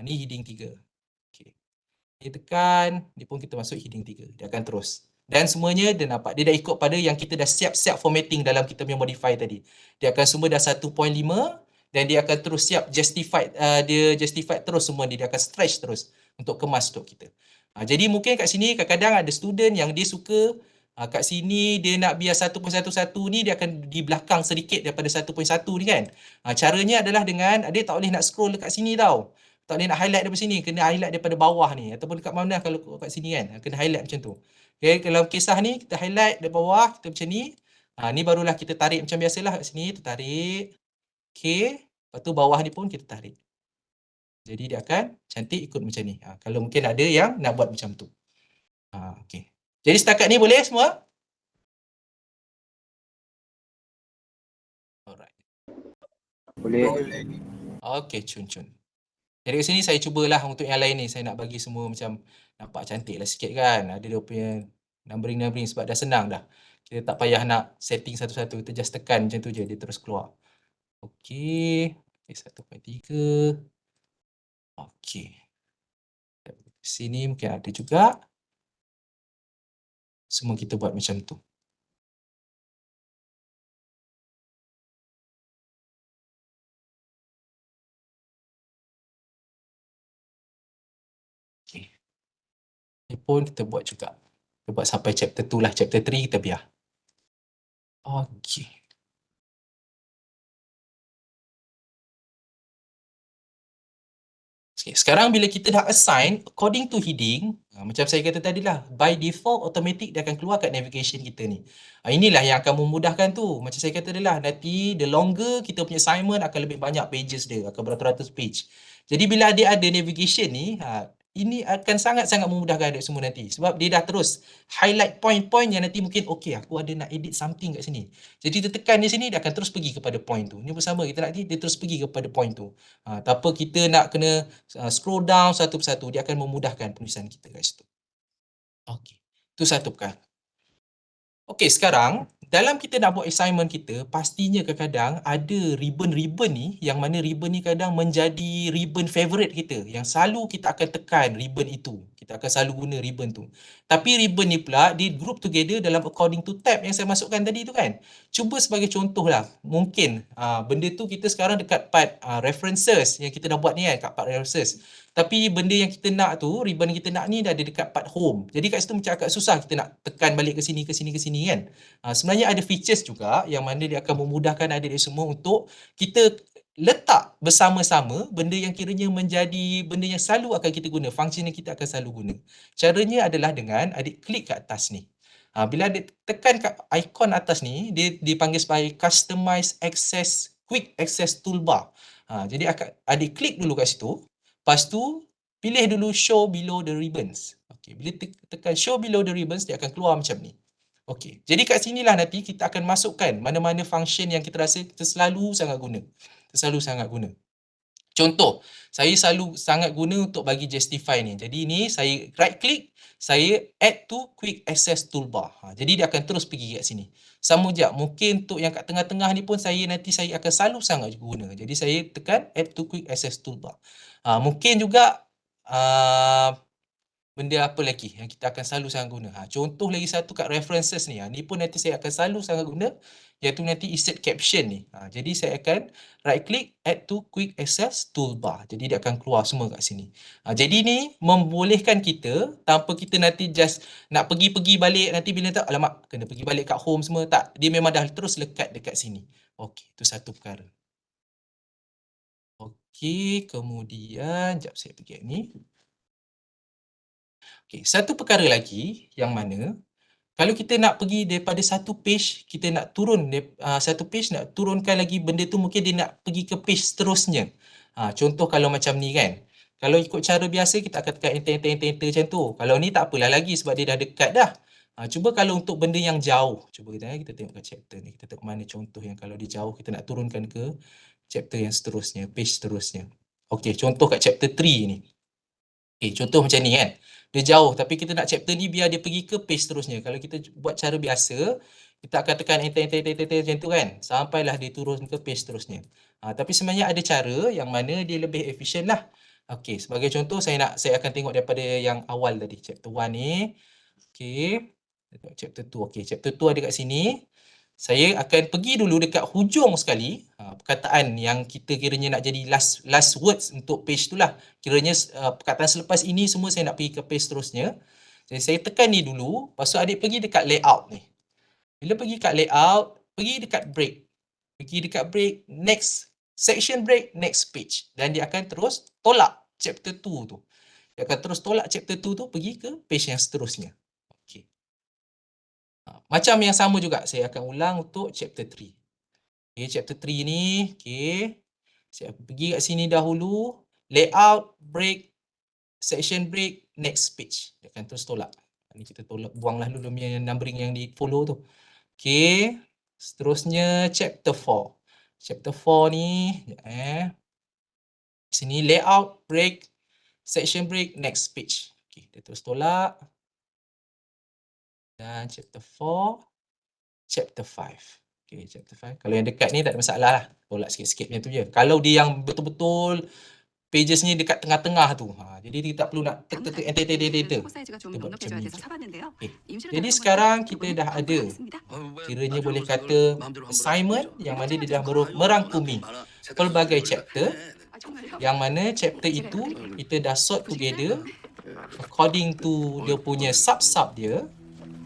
Ni heading 3. Okay. Dia tekan, dia pun kita masuk heading 3. Dia akan terus. Dan semuanya dia nampak. Dia dah ikut pada yang kita dah siap-siap formatting dalam kita punya modify tadi. Dia akan semua dah 1.5 dan dia akan terus siap justified. Dia justified terus semua ni. Dia akan stretch terus untuk kemas untuk kita. Jadi mungkin kat sini kadang-kadang ada student yang dia suka kat sini dia nak biar 1.1.1 ni dia akan di belakang sedikit daripada 1.1 ni kan. Caranya adalah dengan dia tak boleh nak scroll dekat sini tau. Tak boleh nak highlight daripada sini, kena highlight daripada bawah ni ataupun dekat mana kalau kat sini kan, kena highlight macam tu. Okay, kalau kisah ni kita highlight dari bawah, kita macam ni. Ni barulah kita tarik macam biasalah kat sini, kita tarik. Okay, lepas tu bawah ni pun kita tarik. Jadi dia akan cantik ikut macam ni. Kalau mungkin ada yang nak buat macam tu. Okay. Jadi setakat ni boleh semua? Alright. Boleh. Okay, cun. Jadi kat sini saya cubalah untuk yang lain ni. Saya nak bagi semua macam nampak cantik lah sikit kan. Ada dia punya numbering sebab dah senang dah. Kita tak payah nak setting satu-satu. Kita just tekan macam tu je. Dia terus keluar. Okey. 1.3. Okey. Sini mungkin ada juga. Semua kita buat macam tu. Okey. Ni pun kita buat juga. Kita buat sampai chapter 2 lah. Chapter 3 kita biar. Okey. Okay, sekarang bila kita dah assign according to heading, macam saya kata tadi lah, by default automatic dia akan keluar kat navigation kita ni. Inilah yang akan memudahkan tu. Macam saya kata tadi lah, nanti the longer kita punya assignment akan lebih banyak pages dia, akan beratus-ratus page. Jadi bila adik ada navigation ni, ini akan sangat-sangat memudahkan adik semua nanti. Sebab dia dah terus highlight point-point yang nanti mungkin okay, aku ada nak edit something kat sini. Jadi dia tekan di sini, dia akan terus pergi kepada point tu. Ni bersama kita nak dia terus pergi kepada point tu. Tanpa kita nak kena scroll down satu persatu, dia akan memudahkan penulisan kita kat situ. Okey, tu satu perkara. Okey, sekarang dalam kita nak buat assignment kita, pastinya kadang-kadang ada ribbon-ribbon ni, yang mana ribbon ni kadang menjadi ribbon favorite kita, yang selalu kita akan tekan ribbon itu. Kita akan selalu guna ribbon tu. Tapi ribbon ni pula di group together dalam according to tab yang saya masukkan tadi tu kan. Cuba sebagai contoh lah, mungkin benda tu kita sekarang dekat part references yang kita dah buat ni kan, kat part references. Tapi benda yang kita nak tu, ribbon yang kita nak ni dah ada dekat part home. Jadi kat situ macam agak susah kita nak tekan balik ke sini kan. Sebenarnya ada features juga yang mana dia akan memudahkan adik-adik semua untuk kita letak bersama-sama benda yang kiranya menjadi benda yang selalu akan kita guna, function yang kita akan selalu guna. Caranya adalah dengan adik klik kat atas ni. Bila adik tekan kat ikon atas ni, dia dipanggil sebagai Customize Access Quick Access Toolbar. Jadi adik klik dulu kat situ. Lepas tu, pilih dulu Show Below the Ribbons. Okay, bila tekan Show Below the Ribbons, dia akan keluar macam ni. Okey, jadi kat sinilah nanti kita akan masukkan mana-mana function yang kita rasa kita selalu sangat guna. Contoh, saya selalu sangat guna untuk bagi justify ni. Jadi ni saya right click, saya add to quick access toolbar. Jadi dia akan terus pergi kat sini. Sama je, mungkin untuk yang kat tengah-tengah ni pun saya akan selalu sangat guna. Jadi saya tekan add to quick access toolbar. Mungkin juga benda apa lagi yang kita akan selalu sangat guna. Contoh lagi satu kat references ni. Ni pun nanti saya akan selalu sangat guna, iaitu nanti insert caption ni. Jadi saya akan right click add to quick access toolbar. Jadi dia akan keluar semua kat sini. Jadi ni membolehkan kita tanpa kita nanti just nak pergi balik, nanti bila tak alamak kena pergi balik kat home semua, tak. Dia memang dah terus lekat dekat sini. Okey, itu satu perkara. Okey, kemudian jap saya pergi ni. Okay, satu perkara lagi yang mana kalau kita nak pergi daripada satu page, kita nak turun satu page, nak turunkan lagi benda tu, mungkin dia nak pergi ke page seterusnya. Contoh kalau macam ni kan. Kalau ikut cara biasa, kita akan tekan enter macam tu. Kalau ni tak apalah lagi sebab dia dah dekat dah. Cuba kalau untuk benda yang jauh, cuba kita tengok ke chapter ni. Kita tengok mana contoh yang kalau dia jauh, kita nak turunkan ke chapter yang seterusnya, page seterusnya. Okey, contoh kat chapter 3 ni. Contoh macam ni kan. Dia jauh tapi kita nak chapter ni biar dia pergi ke page seterusnya. Kalau kita buat cara biasa, kita akan tekan enter macam tu kan. Sampailah dia turun ke page seterusnya. Tapi sebenarnya ada cara yang mana dia lebih efisien lah. Okey, sebagai contoh saya akan tengok daripada yang awal tadi, chapter 1 ni. Okey. Chapter 2. Okey, chapter 2 ada kat sini. Saya akan pergi dulu dekat hujung sekali, perkataan yang kita kiranya nak jadi last words untuk page tu lah. Kiranya perkataan selepas ini semua saya nak pergi ke page seterusnya. Jadi saya tekan ni dulu, lepas tu adik pergi dekat layout ni. Bila pergi kat layout, pergi dekat break. Pergi dekat break, next section break, next page. Dan dia akan terus tolak chapter 2 tu. Dia akan terus tolak chapter 2 tu pergi ke page yang seterusnya. Okey. Macam yang sama juga, saya akan ulang untuk chapter 3. Okay, chapter 3 ni, okay. Saya pergi kat sini dahulu, layout, break, section break, next page. Dia akan terus tolak. Ni kita buanglah dulu numbering yang di follow tu. Okay, seterusnya chapter 4. Chapter 4 ni, sini layout, break, section break, next page. Okay, dia terus tolak. Dan chapter 4, chapter 5. Okay, chapter 5. Kalau yang dekat ni tak ada masalah lah. Tolak sikit-sikit macam tu je. Kalau dia yang betul-betul pages ni dekat tengah-tengah tu. Jadi dia tak perlu nak 당근 enter. 아이스크림 사이즈가 좀 Kita buat 넉넉해져야 macam ni 돼서 je. 사봤는데요. Okey. 임시로 Jadi 다녀본 sekarang 거니까 kita 이번엔 dah ada 반품하겠습니다. kiranya boleh kata assignment yang mana dia dah merangkumi pelbagai chapter 아, 정말요? yang mana chapter itu kita dah sort together according to dia punya sub-sub dia.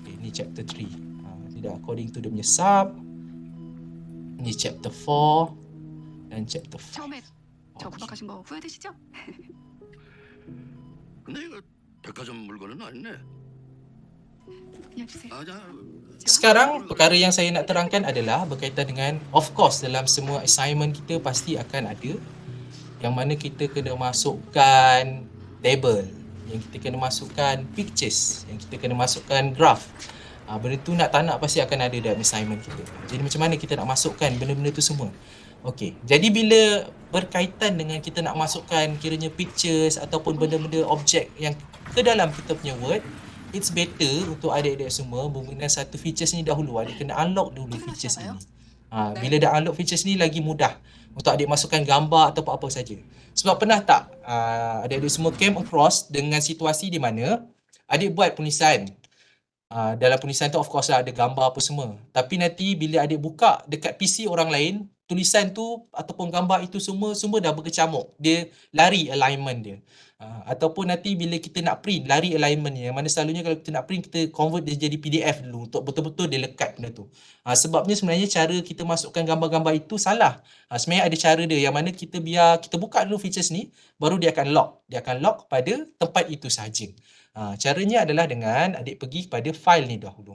Okay, ni chapter 3. Dia dah according to dia punya sub. Ni chapter 4 dan chapter 5. 처음에 저 구박하신 거 후회되시죠? 근데 이거 백화점 물건은 아니네. 그냥 주세요. Sekarang perkara yang saya nak terangkan adalah berkaitan dengan, of course dalam semua assignment kita pasti akan ada yang mana kita kena masukkan table, yang kita kena masukkan pictures, yang kita kena masukkan graph. Benda tu nak tak nak pasti akan ada dalam assignment kita. Jadi macam mana kita nak masukkan benda-benda tu semua? Okey, jadi bila berkaitan dengan kita nak masukkan kiranya pictures ataupun benda-benda objek yang ke dalam kita punya Word, it's better untuk adik-adik semua menggunakan satu features ni dahulu. Adik kena unlock dulu features ini. Bila dah unlock features ni lagi mudah untuk adik masukkan gambar atau apa-apa saja. Sebab pernah tak adik-adik semua came across dengan situasi di mana adik buat penulisan. Dalam penulisan tu of course lah ada gambar apa semua. Tapi nanti bila adik buka dekat PC orang lain, tulisan tu ataupun gambar itu semua dah berkecamuk. Dia lari alignment dia. Ataupun nanti bila kita nak print, lari alignment dia. Yang mana selalunya kalau kita nak print, kita convert dia jadi PDF dulu untuk betul-betul dia lekat benda tu. Sebabnya sebenarnya cara kita masukkan gambar-gambar itu salah. Sebenarnya ada cara dia yang mana kita biar kita buka dulu features ni, baru dia akan lock. Dia akan lock pada tempat itu sahaja. Caranya adalah dengan adik pergi kepada file ni dahulu.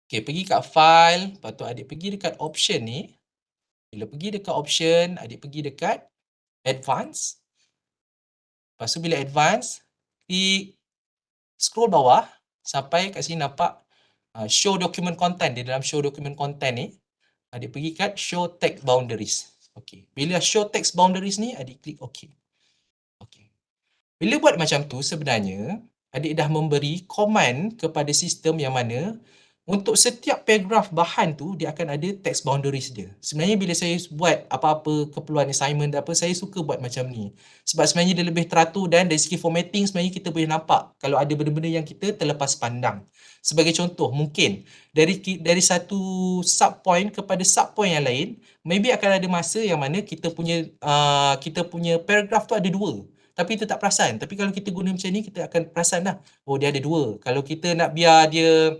Okey, pergi kat file, lepas tu adik pergi dekat option ni. Bila pergi dekat option, adik pergi dekat advance. Lepas tu bila advance, klik scroll bawah sampai kat sini nampak show document content. Di dalam show document content ni, adik pergi kat show text boundaries. Okey. Bila show text boundaries ni, adik klik OK. Okey. Bila buat macam tu, sebenarnya adik dah memberi command kepada sistem yang mana untuk setiap paragraf bahan tu dia akan ada text boundaries dia. Sebenarnya bila saya buat apa-apa keperluan assignment apa, saya suka buat macam ni. Sebab sebenarnya dia lebih teratur dan dari segi formatting sebenarnya kita boleh nampak kalau ada benda-benda yang kita terlepas pandang. Sebagai contoh, mungkin dari satu sub point kepada sub point yang lain, maybe akan ada masa yang mana kita punya paragraf tu ada dua. Tapi kita tak perasan. Tapi kalau kita guna macam ni, kita akan perasan lah. Oh, dia ada dua. Kalau kita nak biar dia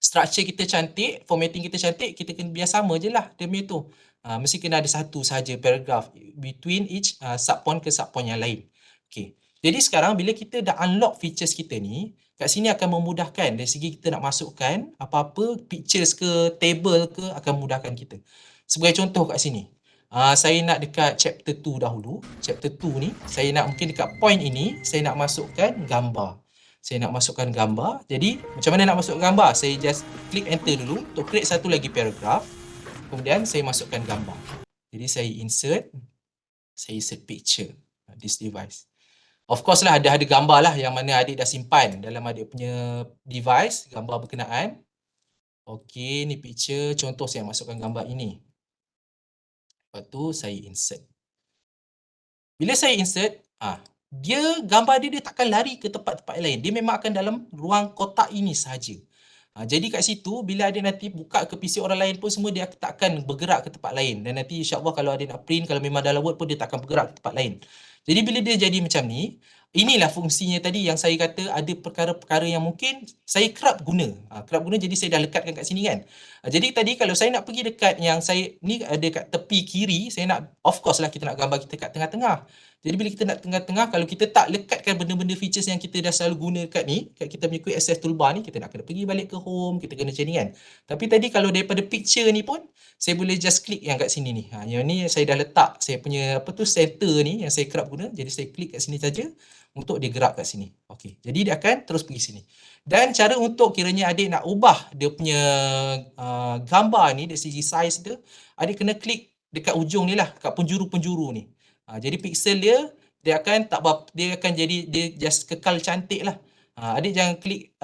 structure kita cantik, formatting kita cantik, kita kena biar sama je lah dia punya tu. Mesti kena ada satu sahaja paragraph between each subpoint ke subpoint yang lain. Okay. Jadi sekarang bila kita dah unlock features kita ni, kat sini akan memudahkan dari segi kita nak masukkan apa-apa pictures ke table ke akan memudahkan kita. Sebagai contoh kat sini. Saya nak dekat chapter 2 dahulu. Chapter 2 ni, saya nak mungkin dekat point ini, saya nak masukkan gambar. Saya nak masukkan gambar. Jadi, macam mana nak masuk gambar? Saya just klik enter dulu untuk create satu lagi paragraph. Kemudian, saya masukkan gambar. Jadi, saya insert picture. This device. Of course lah, ada gambar lah yang mana adik dah simpan dalam adik punya device, gambar berkenaan. Okey, ni picture. Contoh saya masukkan gambar ini. Lepas tu, saya insert. Bila saya insert, gambar dia takkan lari ke tempat-tempat lain. Dia memang akan dalam ruang kotak ini sahaja. Jadi kat situ, bila adik nanti buka ke PC orang lain pun semua dia tak akan bergerak ke tempat lain. Dan nanti insyaAllah kalau adik nak print, kalau memang dalam Word pun dia tak akan bergerak ke tempat lain. Jadi bila dia jadi macam ni, inilah fungsinya tadi yang saya kata ada perkara-perkara yang mungkin saya kerap guna. Kerap guna jadi saya dah lekatkan kat sini kan. Jadi tadi kalau saya nak pergi dekat yang saya ni ada kat tepi kiri, saya nak, of course lah kita nak gambar kita kat tengah-tengah. Jadi bila kita nak tengah-tengah, kalau kita tak lekatkan benda-benda features yang kita dah selalu guna kat ni, kat kita punya quick access toolbar ni, kita nak kena pergi balik ke home, kita kena macam ni kan. Tapi tadi kalau daripada picture ni pun, saya boleh just klik yang kat sini ni. Yang ni saya dah letak saya punya center ni yang saya kerap guna. Jadi saya klik kat sini saja untuk dia gerak kat sini. Okey. Jadi dia akan terus pergi sini. Dan cara untuk kiranya adik nak ubah dia punya gambar ni dari segi size dia, adik kena klik dekat ujung ni lah, kat penjuru-penjuru ni. Jadi pixel dia akan jadi dia just kekal cantik lah. Adik jangan klik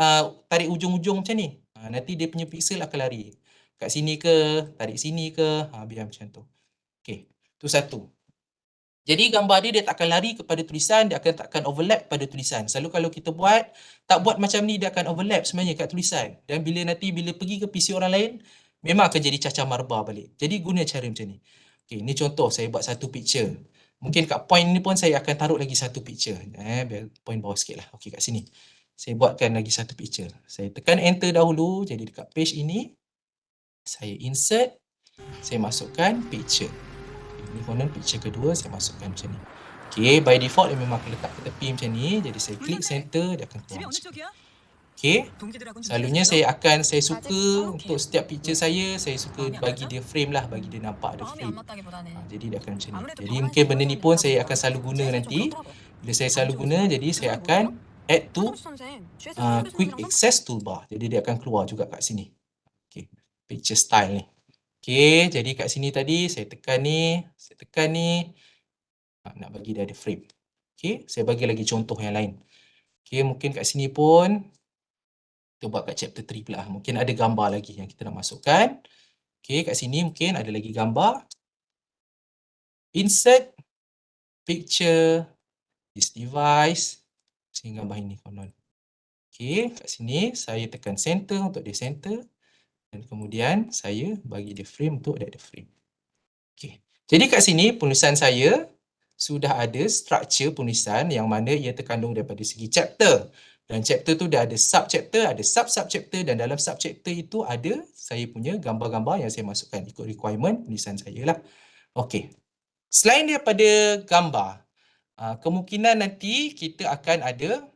tarik ujung-ujung macam ni. Nanti dia punya pixel akan lari. Kat sini ke, tarik sini ke, biar macam tu. Okey, tu satu. Jadi gambar dia tak akan lari kepada tulisan, dia takkan overlap pada tulisan. Selalu kalau kita tak buat macam ni, dia akan overlap sebenarnya kat tulisan. Dan bila pergi ke PC orang lain, memang akan jadi cacah marbar balik. Jadi guna cara macam ni. Okey, ni contoh saya buat satu picture. Mungkin kat point ni pun saya akan taruh lagi satu picture. Biar point bawah sikit lah. Okey, kat sini. Saya buatkan lagi satu picture. Saya tekan enter dahulu. Jadi dekat page ini, saya insert. Saya masukkan picture. Ini konon picture kedua, saya masukkan macam ni. Okay, by default dia memang akan letak ke tepi macam ni. Jadi saya klik center, dia akan keluar macam ni. Okay, selalunya saya suka untuk setiap picture saya suka bagi dia frame lah, bagi dia nampak ada frame. Jadi dia akan macam ni. Jadi mungkin benda ni pun saya akan selalu guna nanti. Bila saya selalu guna, jadi saya akan add to quick access toolbar. Jadi dia akan keluar juga kat sini. Okay, picture style ni. Okay, jadi kat sini tadi saya tekan ni, nak bagi dia ada frame. Okay, saya bagi lagi contoh yang lain. Okay, mungkin kat sini pun kita buat kat chapter 3 pula. Mungkin ada gambar lagi yang kita nak masukkan. Okay, kat sini mungkin ada lagi gambar. Insert picture this device. Sini gambar ini konon. Okay, kat sini saya tekan center untuk dia center. Dan kemudian saya bagi dia frame untuk dia ada frame. Okay. Jadi kat sini penulisan saya sudah ada struktur penulisan yang mana ia terkandung daripada segi chapter. Dan chapter tu dah ada sub-chapter, ada sub-sub-chapter dan dalam sub-chapter itu ada saya punya gambar-gambar yang saya masukkan ikut requirement penulisan saya lah. Okey. Selain daripada gambar, kemungkinan nanti kita akan ada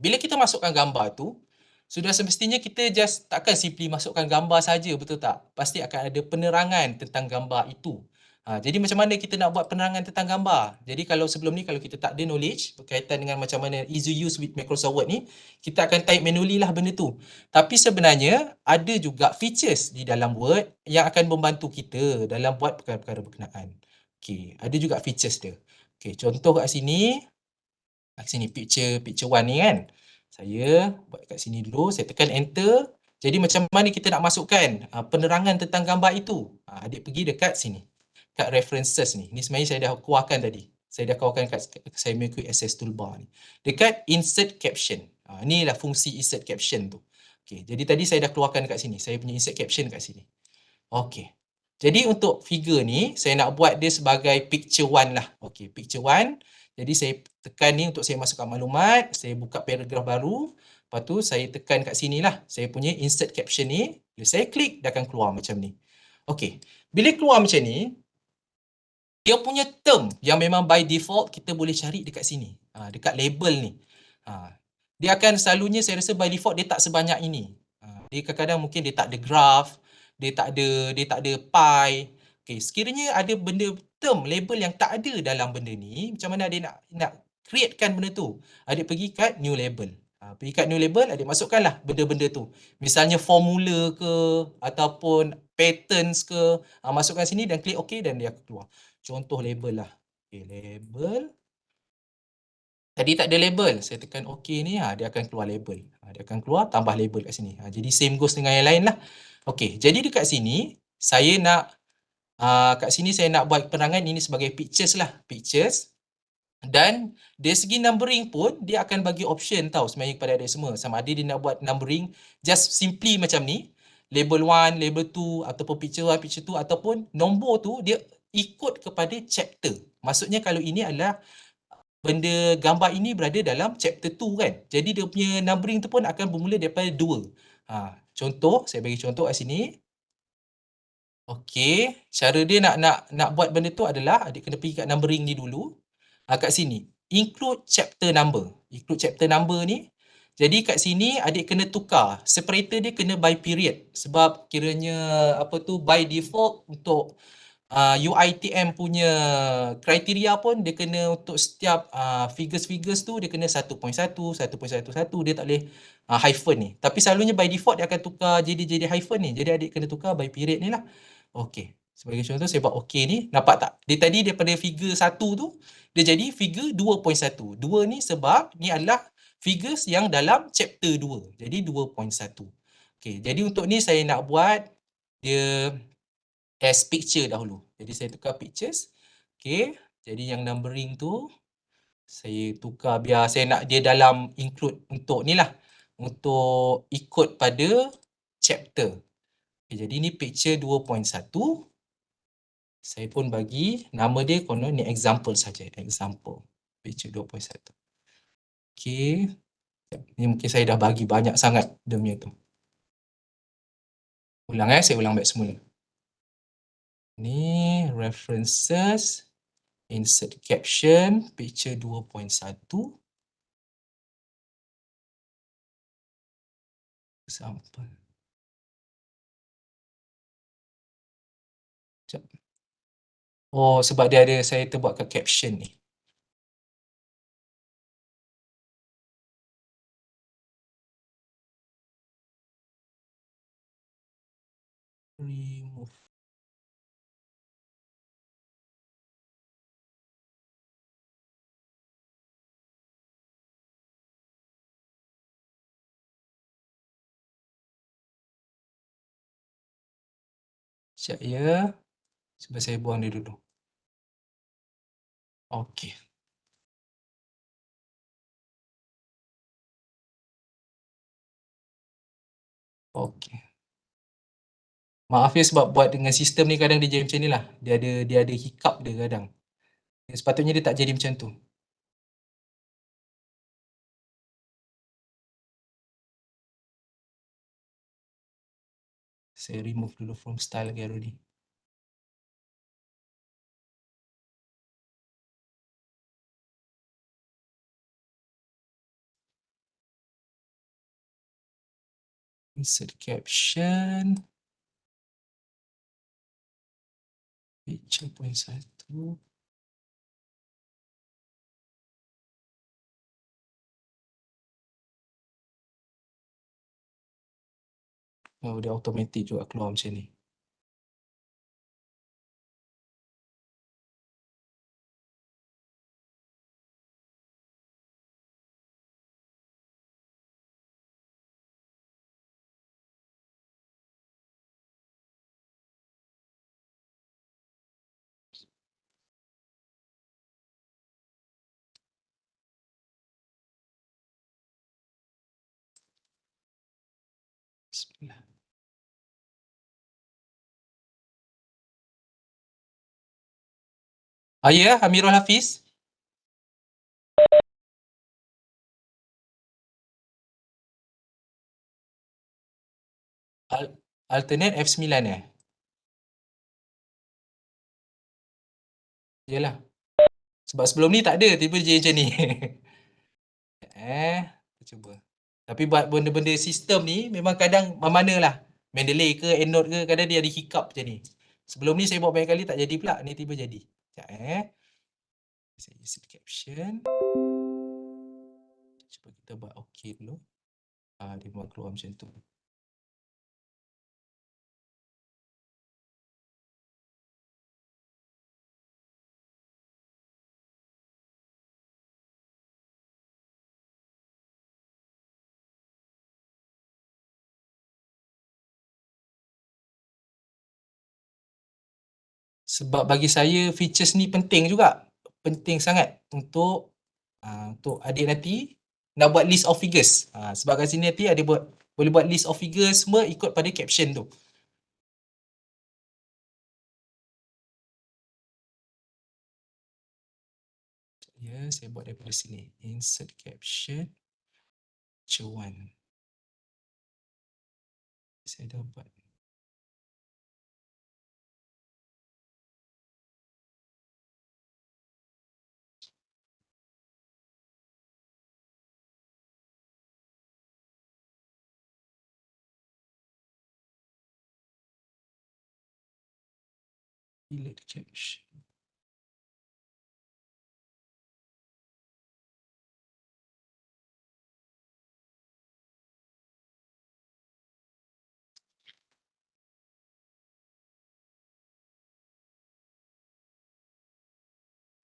bila kita masukkan gambar tu, sudah semestinya kita just takkan simply masukkan gambar saja, betul tak? Pasti akan ada penerangan tentang gambar itu. Jadi macam mana kita nak buat penerangan tentang gambar? Jadi kalau sebelum ni kalau kita tak ada knowledge berkaitan dengan macam mana easy use with Microsoft Word ni, kita akan type manually lah benda tu. Tapi sebenarnya ada juga features di dalam Word yang akan membantu kita dalam buat perkara-perkara berkenaan. Okey, ada juga features dia. Okey, contoh kat sini. Kat sini picture 1 ni kan. Saya buat kat sini dulu, saya tekan enter. Jadi macam mana kita nak masukkan penerangan tentang gambar itu? Adik pergi dekat sini. Kat references ni. Ni sebenarnya saya dah keluarkan tadi. Saya dah keluarkan kat saya punya quick access toolbar ni. Dekat insert caption. Inilah fungsi insert caption tu. Okey, jadi tadi saya dah keluarkan kat sini. Saya punya insert caption kat sini. Okey. Jadi untuk figure ni, saya nak buat dia sebagai picture 1 lah. Okey, picture 1. Jadi saya tekan ni untuk saya masukkan maklumat, saya buka paragraf baru, lepas tu saya tekan kat sini lah, saya punya insert caption ni, bila saya klik, dia akan keluar macam ni. Okey, bila keluar macam ni, dia punya term yang memang by default kita boleh cari dekat sini, dekat label ni. Dia akan selalunya saya rasa by default dia tak sebanyak ini. Dia kadang-kadang mungkin dia tak ada graph, dia tak ada pie. Okey, sekiranya ada benda term label yang tak ada dalam benda ni, macam mana adik nak createkan benda tu? Adik pergi kat new label. Pergi kat new label, adik masukkanlah benda-benda tu. Misalnya formula ke ataupun patterns ke, masukkan sini dan klik OK dan dia akan keluar. Contoh label lah. Okey, label. Tadi tak ada label, saya tekan OK ni, dia akan keluar label. Dia akan keluar tambah label kat sini. Jadi same goes dengan yang lain lah. Okey, jadi dekat sini saya nak kat sini saya nak buat penerangan ini sebagai pictures lah, pictures. Dan dari segi numbering pun dia akan bagi option tau sebenarnya kepada adik semua. Sama ada dia nak buat numbering just simply macam ni, label 1, label 2 ataupun picture 1, picture 2 ataupun nombor tu dia ikut kepada chapter. Maksudnya kalau ini adalah benda gambar ini berada dalam chapter 2 kan. Jadi dia punya numbering tu pun akan bermula daripada 2. Contoh, saya bagi contoh kat sini. Okey, cara dia nak buat benda tu adalah adik kena pergi kat numbering ni dulu. Kat sini, include chapter number. Include chapter number ni. Jadi kat sini adik kena tukar. Separator dia kena by period. Sebab kiranya by default untuk UITM punya kriteria pun dia kena untuk setiap figures tu dia kena 1.1, 1.11, dia tak boleh hyphen ni. Tapi selalunya by default dia akan tukar jadi hyphen ni. Jadi adik kena tukar by period ni lah. Okey. Sebagai contoh saya buat okey ni, nampak tak? Dia tadi daripada figure 1 tu dia jadi figure 2.1. 2 ni sebab ni adalah figures yang dalam chapter 2. Jadi 2.1. Okey, jadi untuk ni saya nak buat dia as picture dahulu. Jadi saya tukar pictures. Okey, jadi yang numbering tu saya tukar biar saya nak dia dalam include untuk ni lah, untuk ikut pada chapter. Okay, jadi ni picture 2.1. Saya pun bagi nama dia konon ni example saja, example. Picture 2.1. Okey. Ni mungkin saya dah bagi banyak sangat dia punya tu. Ulang saya ulang back semula. Ni references, insert caption, picture 2.1. Example. Sekejap. Oh, sebab dia ada saya terbuat kat caption ni. Remove. Sekejap ya. Cuba saya buang dia dulu. Okey. Okey. Maaf ya sebab buat dengan sistem ni kadang dia jadi macam ni lah. Dia ada hiccup dia kadang. Sepatutnya dia tak jadi macam tu. Saya remove dulu from style gallery. Insert caption. Picture 1. Oh, dia automatic juga keluar macam ni. Bismillah. Ya, Amirul Hafiz. Alternate F9 Yalah. Sebab sebelum ni tak ada, tiba je macam ni. Kita cuba. Tapi buat benda-benda sistem ni memang kadang mana lah. Mendeley ke, EndNote ke, kadang dia ada hiccup macam ni. Sebelum ni saya buat banyak kali tak jadi pula, ni tiba jadi. Sekejap Saya isi caption. Cuba kita buat okey dulu. Dia memang keluar macam tu. Sebab bagi saya features ni penting juga. Penting sangat untuk adik nanti nak buat list of figures. Sebab kat sini nanti ada boleh buat list of figures semua ikut pada caption tu. Ya, saya buat daripada sini. Insert caption. Cuan. Saya dah buat. Delete caption.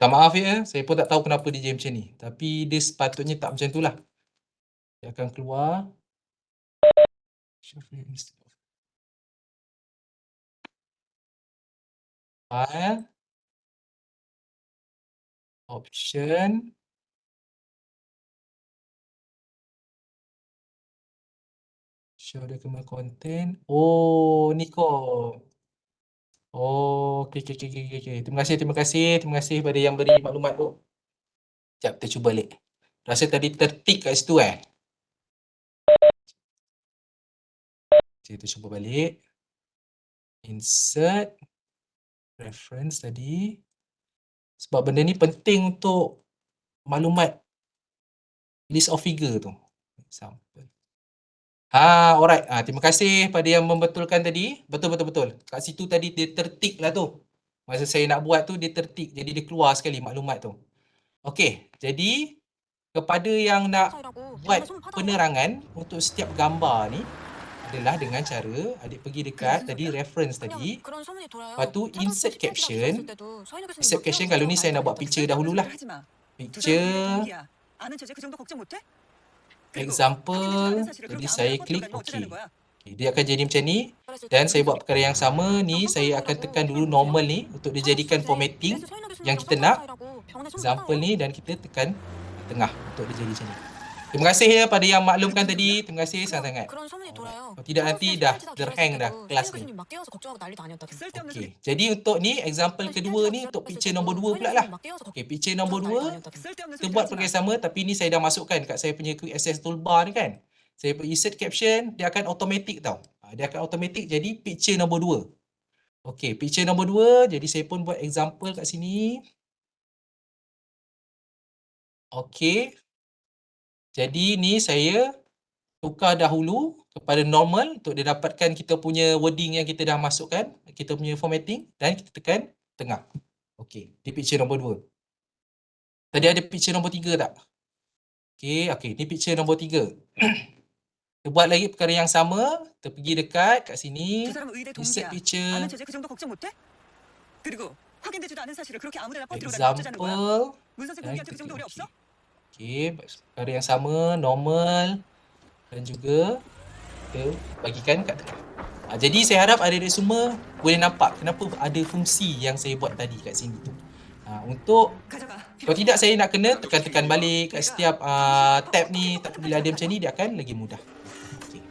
Tak maaf ya, saya pun tak tahu kenapa dia jadi macam ni. Tapi dia sepatutnya tak macam tu lah. Dia akan keluar. File. Option. Show document content. Oh, ni kok. Oh, okey. Terima kasih pada yang beri maklumat tu. Sekejap, kita cuba balik. Rasa tadi tertik kat situ Kita cuba balik. Insert. Reference tadi. Sebab benda ni penting untuk maklumat list of figure tu. Example. Alright. Terima kasih pada yang membetulkan tadi. Betul. Kat situ tadi dia tertik lah tu. Masa saya nak buat tu dia tertik. Jadi dia keluar sekali maklumat tu. Okey. Jadi kepada yang nak buat penerangan untuk setiap gambar ni adalah dengan cara adik pergi dekat tadi reference tadi. Lepas tu insert caption. Insert caption kalau ni saya nak buat picture dahululah. Picture. Example. Jadi saya klik OK. Dia akan jadi macam ni. Dan saya buat perkara yang sama ni. Saya akan tekan dulu normal ni untuk dijadikan formatting yang kita nak. Example ni dan kita tekan tengah untuk dia jadi macam ni. Terima kasih ya pada yang maklumkan tadi. Terima kasih sangat-sangat. Kalau tidak nanti dah terhang dah kelas ni. Okey. Jadi untuk ni example kedua ni untuk picture nombor 2 pula lah. Okey, picture nombor 2 kita buat perkara sama tapi ni saya dah masukkan kat saya punya quick access toolbar ni kan. Saya insert caption, dia akan automatic tau. Dia akan automatic jadi picture nombor 2. Okey, picture nombor 2 jadi saya pun buat example kat sini. Okey. Jadi ni saya tukar dahulu kepada normal untuk dia dapatkan kita punya wording yang kita dah masukkan, kita punya formatting dan kita tekan tengah. Okey, di picture nombor 2. Tadi ada picture nombor 3 tak? Okey, ni picture nombor 3. Kita buat lagi perkara yang sama, kita pergi dekat kat sini, insert picture. Example. Okey, perkara yang sama, normal dan juga kita bagikan kat tengah. Jadi saya harap adik-adik semua boleh nampak kenapa ada fungsi yang saya buat tadi kat sini tu. Untuk kalau tidak saya nak kena tekan-tekan balik kat setiap tab ni, tapi bila ada macam ni dia akan lagi mudah. Okay.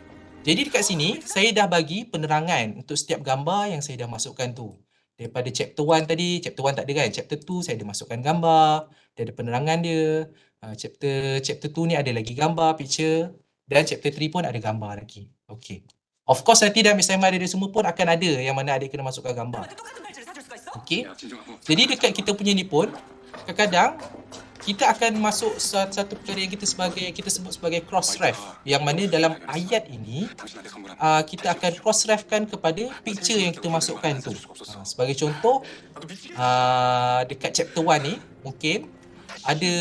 Jadi dekat sini saya dah bagi penerangan untuk setiap gambar yang saya dah masukkan tu. Daripada chapter 1 tadi, chapter 1 tak ada kan, chapter 2 saya ada masukkan gambar, dia ada penerangan dia. Chapter 2 ni ada lagi gambar, picture dan chapter 3 pun ada gambar lagi. Okey. Of course nanti dalam assignment adik semua pun akan ada yang mana adik kena masukkan gambar. Okey. Jadi dekat kita punya ni pun kadang-kadang kita akan masuk satu perkara yang kita sebut sebagai cross-ref, yang mana dalam ayat ini kita akan cross-refkan kepada picture yang kita masukkan tu. Sebagai contoh dekat chapter 1 ni mungkin ada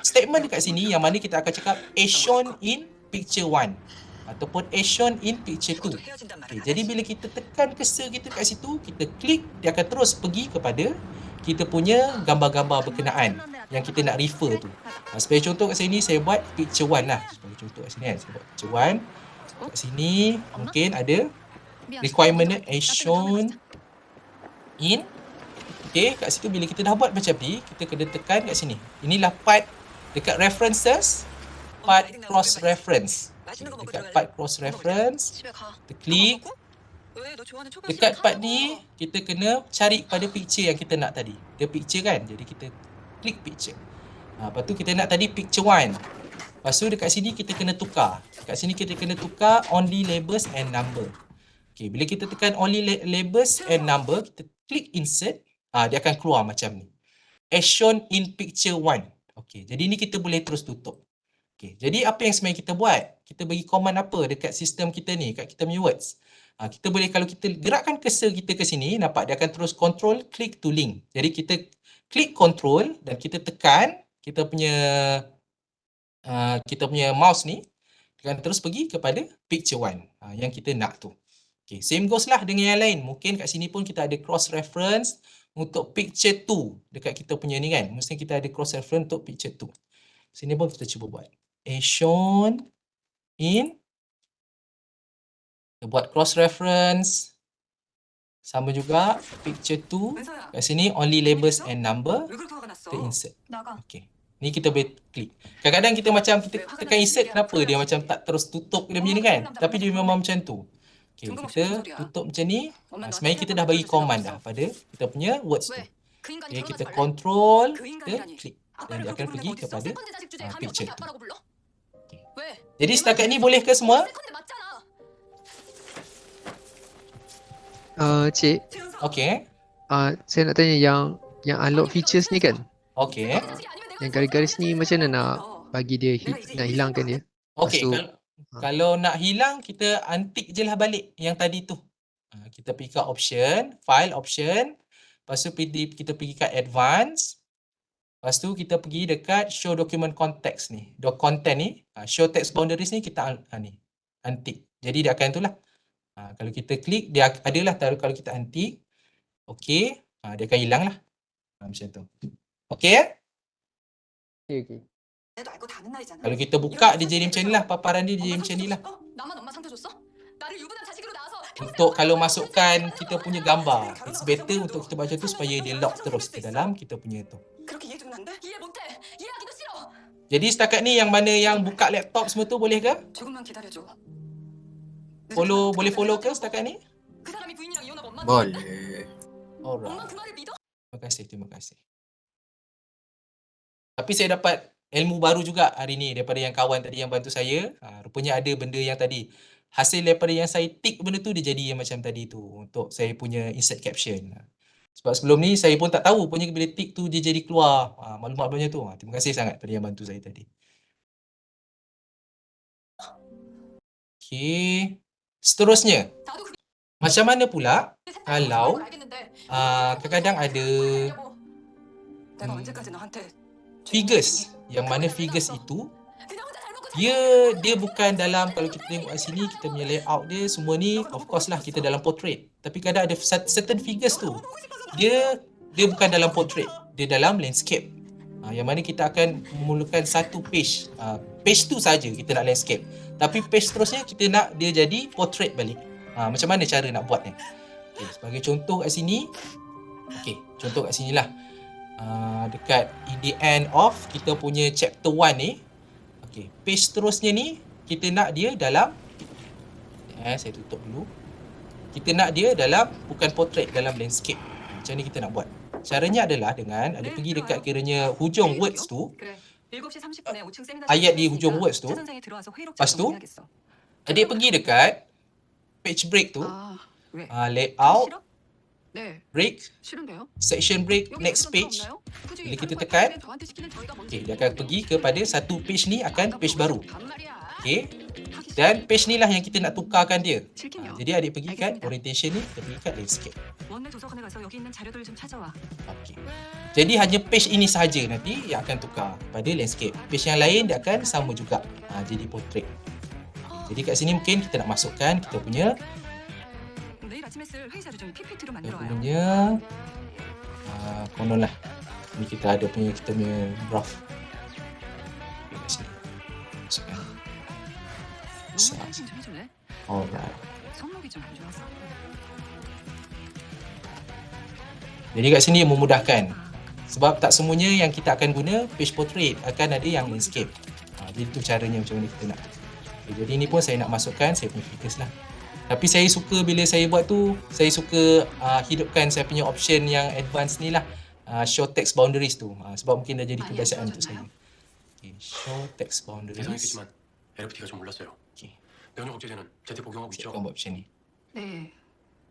statement dekat sini yang mana kita akan cakap as shown in picture 1 ataupun as shown in picture 2. Okay, jadi bila kita tekan cursor kita kat situ, kita klik, dia akan terus pergi kepada kita punya gambar-gambar berkenaan yang kita nak refer tu. Sebagai contoh kat sini saya buat picture 1 lah. Sebagai contoh kat sini kan, saya buat picture 1. Kat sini mungkin ada requirementnya as shown in. Okay, kat situ bila kita dah buat macam ni, kita kena tekan kat sini. Inilah part dekat references, part cross reference. Dekat part cross reference, kita klik. Dekat part ni kita kena cari pada picture yang kita nak tadi. Dia picture kan, jadi kita klik picture. Lepas tu kita nak tadi picture 1. Lepas tu dekat sini kita kena tukar. Dekat sini kita kena tukar only labels and number. Okay, bila kita tekan only labels and number, kita klik insert, dia akan keluar macam ni. As shown in picture 1. Okay, jadi ni kita boleh terus tutup. Okay, jadi apa yang sebenarnya kita buat? Kita bagi command apa dekat sistem kita ni, kat kita punya words. Kita boleh, kalau kita gerakkan cursor kita ke sini, nampak dia akan terus control click to link. Jadi kita klik control dan kita tekan kita punya mouse ni, akan terus pergi kepada picture 1 yang kita nak tu. Okay, same goes lah dengan yang lain. Mungkin kat sini pun kita ada cross reference untuk picture 2 dekat kita punya ni kan. Mesti kita ada cross reference untuk picture 2. Sini pun kita cuba buat. As shown in. Kita buat cross reference. Sama juga picture 2. Kat sini only labels and number. 없어. Kita insert. 나가. Okey. Ni kita boleh klik. Kadang-kadang kita macam kita tekan insert, kenapa dia macam tak terus tutup dia macam ni kan? Tapi dia memang macam tu. Okey, kita tutup macam ni. Sebenarnya kita dah bagi command dah pada kita punya words tu. 왜? 그 인간이 Okey, 결혼하지 kita 말래? control, 그 kita 인간이라니. klik. Dan 아빠를 dia 그렇게 akan 부르는 pergi 거 어딨어? kepada 세컨드 자식 주제에 감히 picture 어떻게 tu. 아빠라고 불러? Okey. 왜? Jadi setakat ni boleh ke semua? 세컨드 맞잖아. Cik, Okey. saya nak tanya yang unlock features ni kan, Okey. yang garis-garis ni macam mana nak bagi dia nak hilangkan dia? Okey, Lepas tu, kalau nak hilang kita untick je lah balik yang tadi tu. Kita pergi kat option, file option. Lepas tu kita pergi kat advance. Lepas tu kita pergi dekat show document context ni. Content ni, show text boundaries ni kita ni untick. Jadi dia akan itulah. Kalau kita klik dia adalah kalau kita untick. Okey, dia akan hilang lah. Macam tu. Okey? okey. 애도 알고 다는 나이잖아. Kalau kita buka dia jadi macam ni lah, paparan dia jadi macam ni lah. 나만 엄마 상처 줬어? 나를 유부남 자식으로 낳아서 Untuk kalau masukkan kita punya gambar, it's better untuk kita baca tu supaya dia lock terus ke dalam kita punya tu. 그렇게 이해해주면 안 돼? 이해 못해. 이해하기도 싫어. Jadi setakat ni yang mana yang buka laptop semua tu boleh ke? 조금만 기다려줘. Boleh follow ke setakat ni? 그 사람이 부인이랑 이혼하고 엄마 Boleh. 엄마 Alright. 그 말을 믿어? Terima kasih. Tapi saya dapat ilmu baru juga hari ni daripada yang kawan tadi yang bantu saya. Rupanya ada benda yang tadi. Hasil daripada yang saya tick benda tu dia jadi yang macam tadi tu. Untuk saya punya insert caption. Sebab sebelum ni saya pun tak tahu. Rupanya bila tick tu dia jadi keluar maklumat-maklumatnya tu. Terima kasih sangat pada yang bantu saya tadi. Okey. Seterusnya. 나도 그게 Macam mana pula kalau 알겠는데 kadang-kadang ada 내가 언제까지 너한테 figures. Yang mana figures itu 그냥 혼자 잘 먹고 dia bukan dalam, kalau kita tengok kat sini kita punya layout dia semua ni of course lah kita dalam portrait. Tapi kadang ada certain figures tu dia bukan dalam portrait, dia dalam landscape. Yang mana kita akan memerlukan satu page. Page tu saja kita nak landscape. Tapi page seterusnya kita nak dia jadi portrait balik. Macam mana cara nak buat ni? Okay, sebagai contoh kat sini. Okey, contoh kat sinilah. Dekat in the end of kita punya chapter 1 ni. Okey, page seterusnya ni kita nak dia dalam saya tutup dulu. Kita nak dia dalam bukan portrait, dalam landscape. Macam ni kita nak buat. Caranya adalah dengan ada pergi dekat kiranya hujung words tu. 그래. 7시 30분에 5층 세미나 Ayat di hujung words tu. 선생이 들어와서 회의록 Lepas tu, 정리하겠어. adik pergi dekat page break tu. 왜? Layout, 싫어? 네, break, 싫은데요? section break, 여기 next 무슨 page. 없나요? 굳이 Bila kita 하루빨리 tekan, 저한테 시키는 저희가 뭔지 Okey, dia akan pergi kepada satu page ni akan page baru. 반말이야. Okey. Dan page ni lah yang kita nak tukarkan dia. 실kim이요. Jadi adik pergi kat orientation ni, kita pergi kat landscape. 원내 도서관에 가서 여기 있는 자료들을 좀 찾아와. Okey. Jadi hanya page ini sahaja nanti yang akan tukar pada landscape. Page yang lain dia akan sama juga. Jadi portrait. Jadi kat sini mungkin kita nak masukkan kita punya 내일 아침에 쓸 회의 자료 좀 PPT로 kita 만들어와요. punya konon lah. Ni kita ada punya kita punya graph. Okay, kat sini. Masukkan. 너무 빨리 좀 해줄래? Alright. 손목이 좀 안 좋아서. Jadi kat sini memudahkan. Sebab tak semuanya yang kita akan guna page portrait, akan ada yang landscape. Jadi tu caranya macam mana kita nak. Okay, jadi ni pun saya nak masukkan saya punya figures lah. Tapi saya suka bila saya buat tu, saya suka hidupkan saya punya option yang advance ni lah. Show text boundaries tu. Sebab mungkin dah jadi kebiasaan untuk saya. Okay, show text boundaries. 예상했겠지만 LFT가 좀 올랐어요. Okay, 면역 억제제는 제때 복용하고 saya 있죠. akan buat macam ni. 네.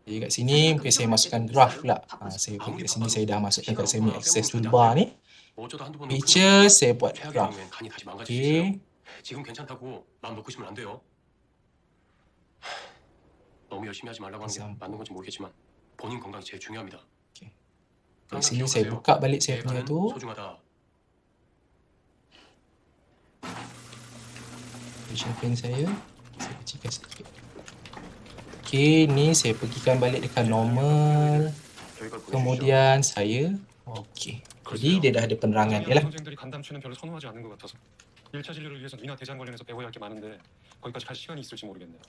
Jadi kat sini mungkin saya masukkan graph pula. Saya pergi kat sini saya dah masukkan kat saya punya access toolbar ni. 어쩌다 한두 번은 Picture saya buat 최악의 graph. 경우엔 간이 다시 망가질 수 Okay. 있어요. 지금 괜찮다고 마음 놓으시면 안 돼요. 너무 열심히 하지 말라고 하는 게 맞는 건지 모르겠지만 본인 건강이 제일 중요합니다. Kat sini saya buka balik saya punya 계획은 tu. 소중하다. Vision pen saya kecilkan sedikit. Okay, ni saya pergikan balik dekat normal. 여기까지 보내주시죠. Kemudian saya okay. Jadi dia dah ada penerangan dia lah. 선생들이 간담치는 별로 선호하지 않는 것 같아서 1차 진료를 위해서 위나 대장 관련해서 배워야 할 게 많은데 거기까지 갈 시간이 있을지 모르겠네요.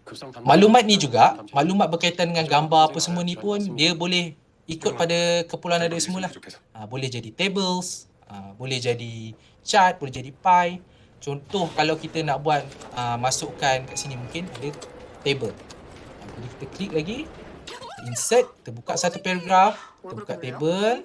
급성 담당- Maklumat ni juga, maklumat berkaitan dengan gambar apa semua ni pun dia boleh ikut pada keperluan adik semua lah. 부족해서. Boleh jadi tables, boleh jadi chart, boleh jadi pie. Contoh kalau kita nak buat masukkan kat sini mungkin ada table. Jadi kita klik lagi, insert, kita buka satu paragraf, kita buka table.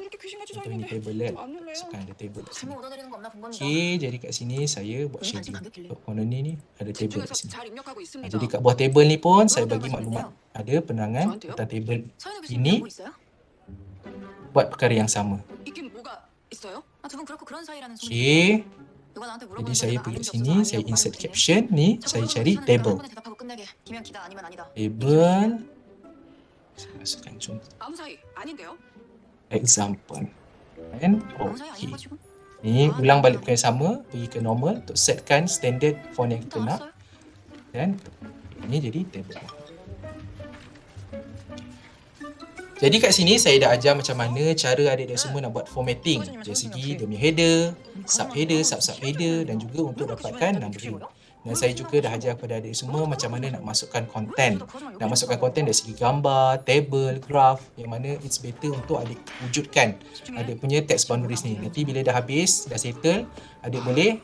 Contoh ini table kan. Masukkan ada table kat sini. 얻어드리는 거 없나 본 겁니다. Okey, jadi kat sini saya buat schedule. Kat corner ni ada table kat 집중해서 sini. 잘 입력하고 있습니다. Jadi kat bawah table ni pun saya bagi maklumat. Ada penerangan tentang table 서현우 교수님 ini 뭐 있어요? buat perkara yang sama. 있긴 뭐가 있어요? 두분 그렇고 그런 사이라는 소문이 Okey. 누가 나한테 Jadi 물어보는 saya 데다가 pergi 아는 게 sini, 없어서 saya 아니라고 insert 말해도 되네. caption ni, 저 saya 물어보는 cari 사람들은 table. 한 번에 대답하고 끝내게. 기면 기다 아니면 아니다. Table. Saya masukkan contoh 아무 사이 아닌데요? example. Kan? 아무 사이 Okey. 아닌 거 지금? Ni ulang balik perkara yang sama, pergi ke normal untuk setkan standard font yang kita 다 nak 알았어요? dan ini jadi table. Jadi kat sini saya dah ajar macam mana cara adik-adik semua nak buat formatting dari segi dia punya header, sub-header, sub-header dan juga untuk dapatkan numbering. Dan saya juga dah ajar kepada adik semua macam mana nak masukkan konten. Nak masukkan konten dari segi gambar, table, graph yang mana it's better untuk adik wujudkan adik punya text boundaries ni. Nanti bila dah habis, dah settle, adik boleh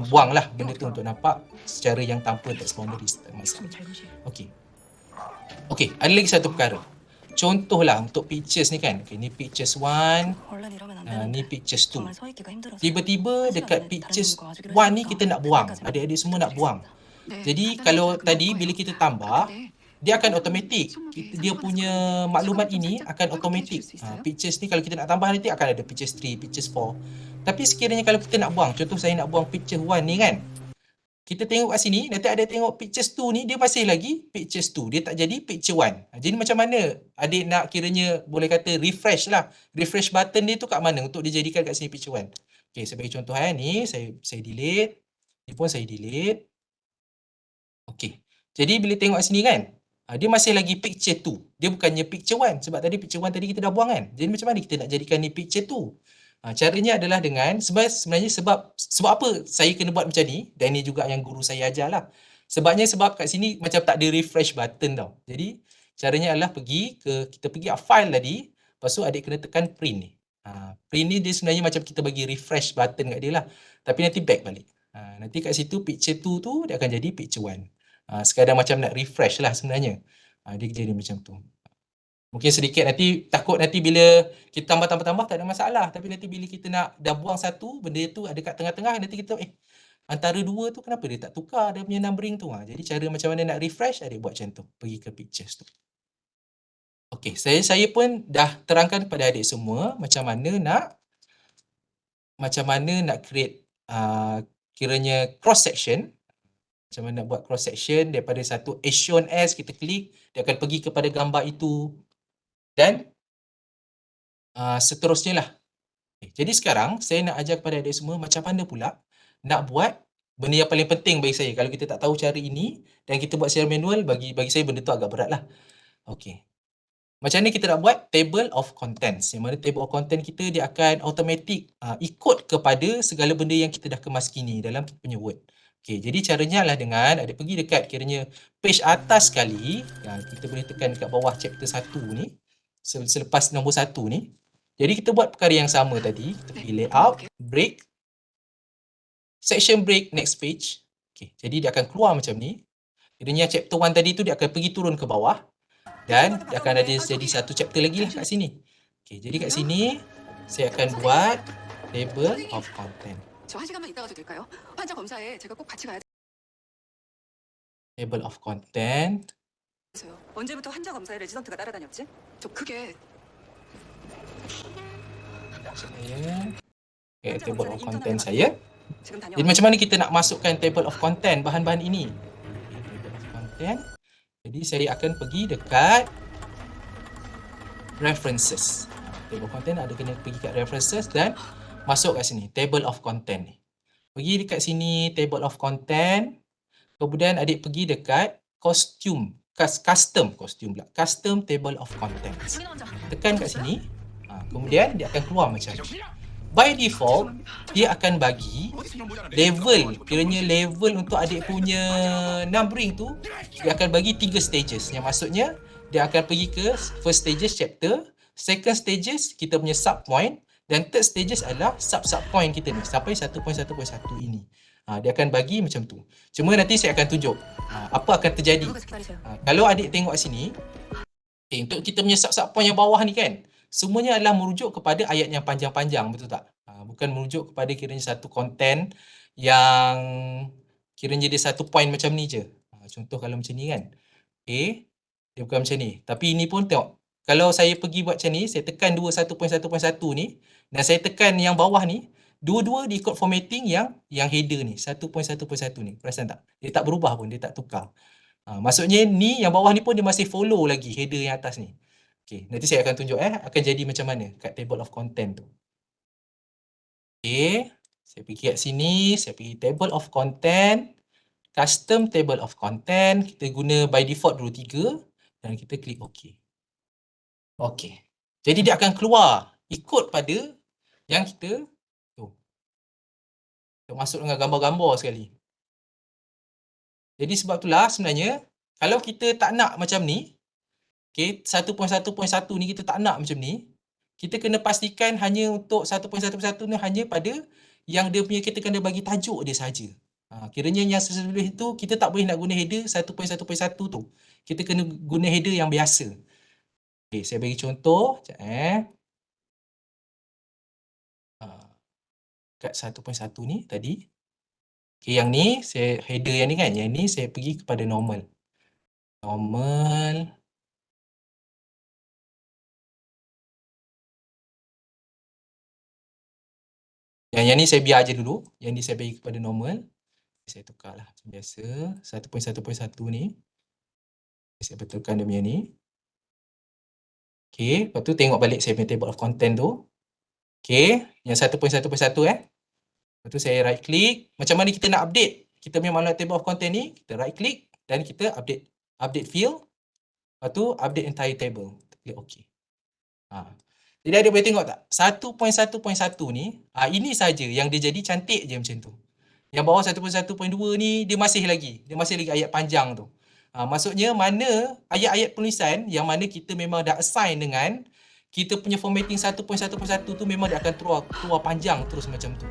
buanglah benda tu untuk nampak secara yang tanpa text boundaries. Tak masalah. Okey. Okey, ada lagi satu perkara. Contohlah untuk pictures ni kan. Okay, ni pictures 1, 원래 이러면 안 ni 되는데 pictures 2. 정말 서 있기가 힘들어서. Tiba-tiba dekat pictures 1 ni kita nak buang. Adik-adik semua nak buang. Jadi kalau tadi bila kita tambah, dia akan automatik. Dia punya maklumat ini akan automatik. Pictures ni kalau kita nak tambah nanti akan ada pictures 3, pictures 4. Tapi sekiranya kalau kita nak buang, contoh saya nak buang picture 1 ni kan. Kita tengok kat sini, nanti ada tengok pictures 2 ni, dia masih lagi pictures 2. Dia tak jadi picture 1. Jadi macam mana adik nak kiranya boleh kata refresh lah. Refresh button dia tu kat mana untuk dijadikan kat sini picture 1. Okay, sebagai contoh ni, saya delete. Ni pun saya delete. Okay. Jadi bila tengok kat sini kan, dia masih lagi picture 2. Dia bukannya picture 1. Sebab tadi picture 1 tadi kita dah buang kan. Jadi macam mana kita nak jadikan ni picture 2? Caranya adalah dengan sebenarnya sebab apa saya kena buat macam ni, dan ni juga yang guru saya ajar lah. Sebab kat sini macam tak ada refresh button tau. Jadi caranya adalah kita pergi file tadi, lepas tu adik kena tekan print ni. Print ni dia sebenarnya macam kita bagi refresh button kat dia lah. Tapi nanti back balik. Nanti kat situ picture 2 tu dia akan jadi picture 1. Sekadar macam nak refresh lah sebenarnya. Dia jadi macam tu. Mungkin sedikit nanti takut nanti bila kita tambah tak ada masalah. Tapi nanti bila kita nak dah buang satu, benda tu ada kat tengah-tengah, nanti kita antara dua tu kenapa dia tak tukar dia punya numbering tu. Jadi cara macam mana nak refresh, adik buat macam tu. Pergi ke pictures tu. Okey, saya pun dah terangkan kepada adik semua macam mana nak create kiranya cross section. Macam mana nak buat cross section daripada satu Action as kita klik, dia akan pergi kepada gambar itu. Dan seterusnya lah. Jadi sekarang saya nak ajar kepada adik semua macam mana pula nak buat benda yang paling penting bagi saya. Kalau kita tak tahu cara ini dan kita buat secara manual, bagi saya benda tu agak berat lah. Okey. Macam mana kita nak buat table of contents. Yang mana table of content kita dia akan automatic ikut kepada segala benda yang kita dah kemas kini dalam kita punya Word. Okey, jadi caranya adalah dengan adik pergi dekat kiranya page atas sekali. Kita boleh tekan dekat bawah chapter 1 ni. Selepas nombor 1 ni. Jadi kita buat perkara yang sama tadi. Kita pergi layout, break, section break, next page. Okay, jadi dia akan keluar macam ni. Kiranya chapter 1 tadi tu dia akan pergi turun ke bawah. Dan dia akan ada jadi satu chapter lagi lah kat sini. Okay, jadi kat sini saya akan buat table of content. 저 1시간만 있다 가도 될까요? 환자 검사에 제가 꼭 같이 가야 Table of content. 돼서요. 언제부터 환자 검사에 레지던트가 따라다녔지? 저 그게 Saya table of content saya. 지금 Jadi 다녀와. macam mana kita nak masukkan table of content bahan-bahan ini? Table of content. Jadi saya akan pergi dekat references. Table of content ada kena pergi kat references dan masuk kat sini table of content ni. Pergi dekat sini table of content. Kemudian adik pergi dekat custom table of contents. Tekan kat sini. Kemudian dia akan keluar macam ni. By default, dia akan bagi level. Kiranya level untuk adik punya numbering tu, dia akan bagi 3 stages. Yang maksudnya, dia akan pergi ke first stages chapter, second stages kita punya sub point, dan third stages adalah sub point kita ni sampai 1.1.1 ini. Dia akan bagi macam tu. Cuma nanti saya akan tunjuk apa akan terjadi. Kalau adik tengok sini, untuk kita punya sub point yang bawah ni kan, semuanya adalah merujuk kepada ayat yang panjang-panjang, betul tak? Bukan merujuk kepada kiranya satu konten yang kiranya dia satu point macam ni je. Contoh kalau macam ni kan. Okay. Dia bukan macam ni. Tapi ini pun tengok. Kalau saya pergi buat macam ni, saya tekan 1.1.1 ni, dan saya tekan yang bawah ni, dua-dua diikut formatting yang header ni, 1.1.1 ni. Perasan tak? Dia tak berubah pun, dia tak tukar. Maksudnya ni, yang bawah ni pun dia masih follow lagi header yang atas ni. Okay, nanti saya akan tunjuk akan jadi macam mana kat table of content tu. Okay, saya pergi kat sini, saya pergi table of content, custom table of content, kita guna by default dulu 3 dan kita klik OK. OK. Jadi dia akan keluar ikut pada yang kita tu. Kita masuk dengan gambar-gambar sekali. Jadi sebab itulah sebenarnya kalau kita tak nak macam ni, okay, 1.1.1 ni kita tak nak macam ni, kita kena pastikan hanya untuk 1.1.1 ni hanya pada yang dia punya kita kena bagi tajuk dia saja. Kiranya yang sesudah itu kita tak boleh nak guna header 1.1.1 tu. Kita kena guna header yang biasa. Okay, saya bagi contoh. Kat 1.1 ni tadi. Okay, yang ni saya header yang ni kan. Yang ni saya pergi kepada normal. Normal. Yang ni saya biar je dulu. Yang ni saya bagi kepada normal. Saya tukarlah macam biasa. 1.1.1 ni. Saya betulkan dia punya ni. Okay. Lepas tu tengok balik saya punya table of content tu. Okay. Yang 1.1.1 Lepas tu saya right click. Macam mana kita nak update kita punya maklumat table of content ni. Kita right click. Dan kita update field. Lepas tu update entire table. Klik OK. Jadi ada boleh tengok tak? 1.1.1 ni, ini saja yang dia jadi cantik je macam tu. Yang bawah 1.1.2 ni, dia masih lagi ayat panjang tu. Maksudnya mana ayat-ayat penulisan yang mana kita memang dah assign dengan kita punya formatting 1.1.1 tu memang dia akan keluar panjang terus macam tu.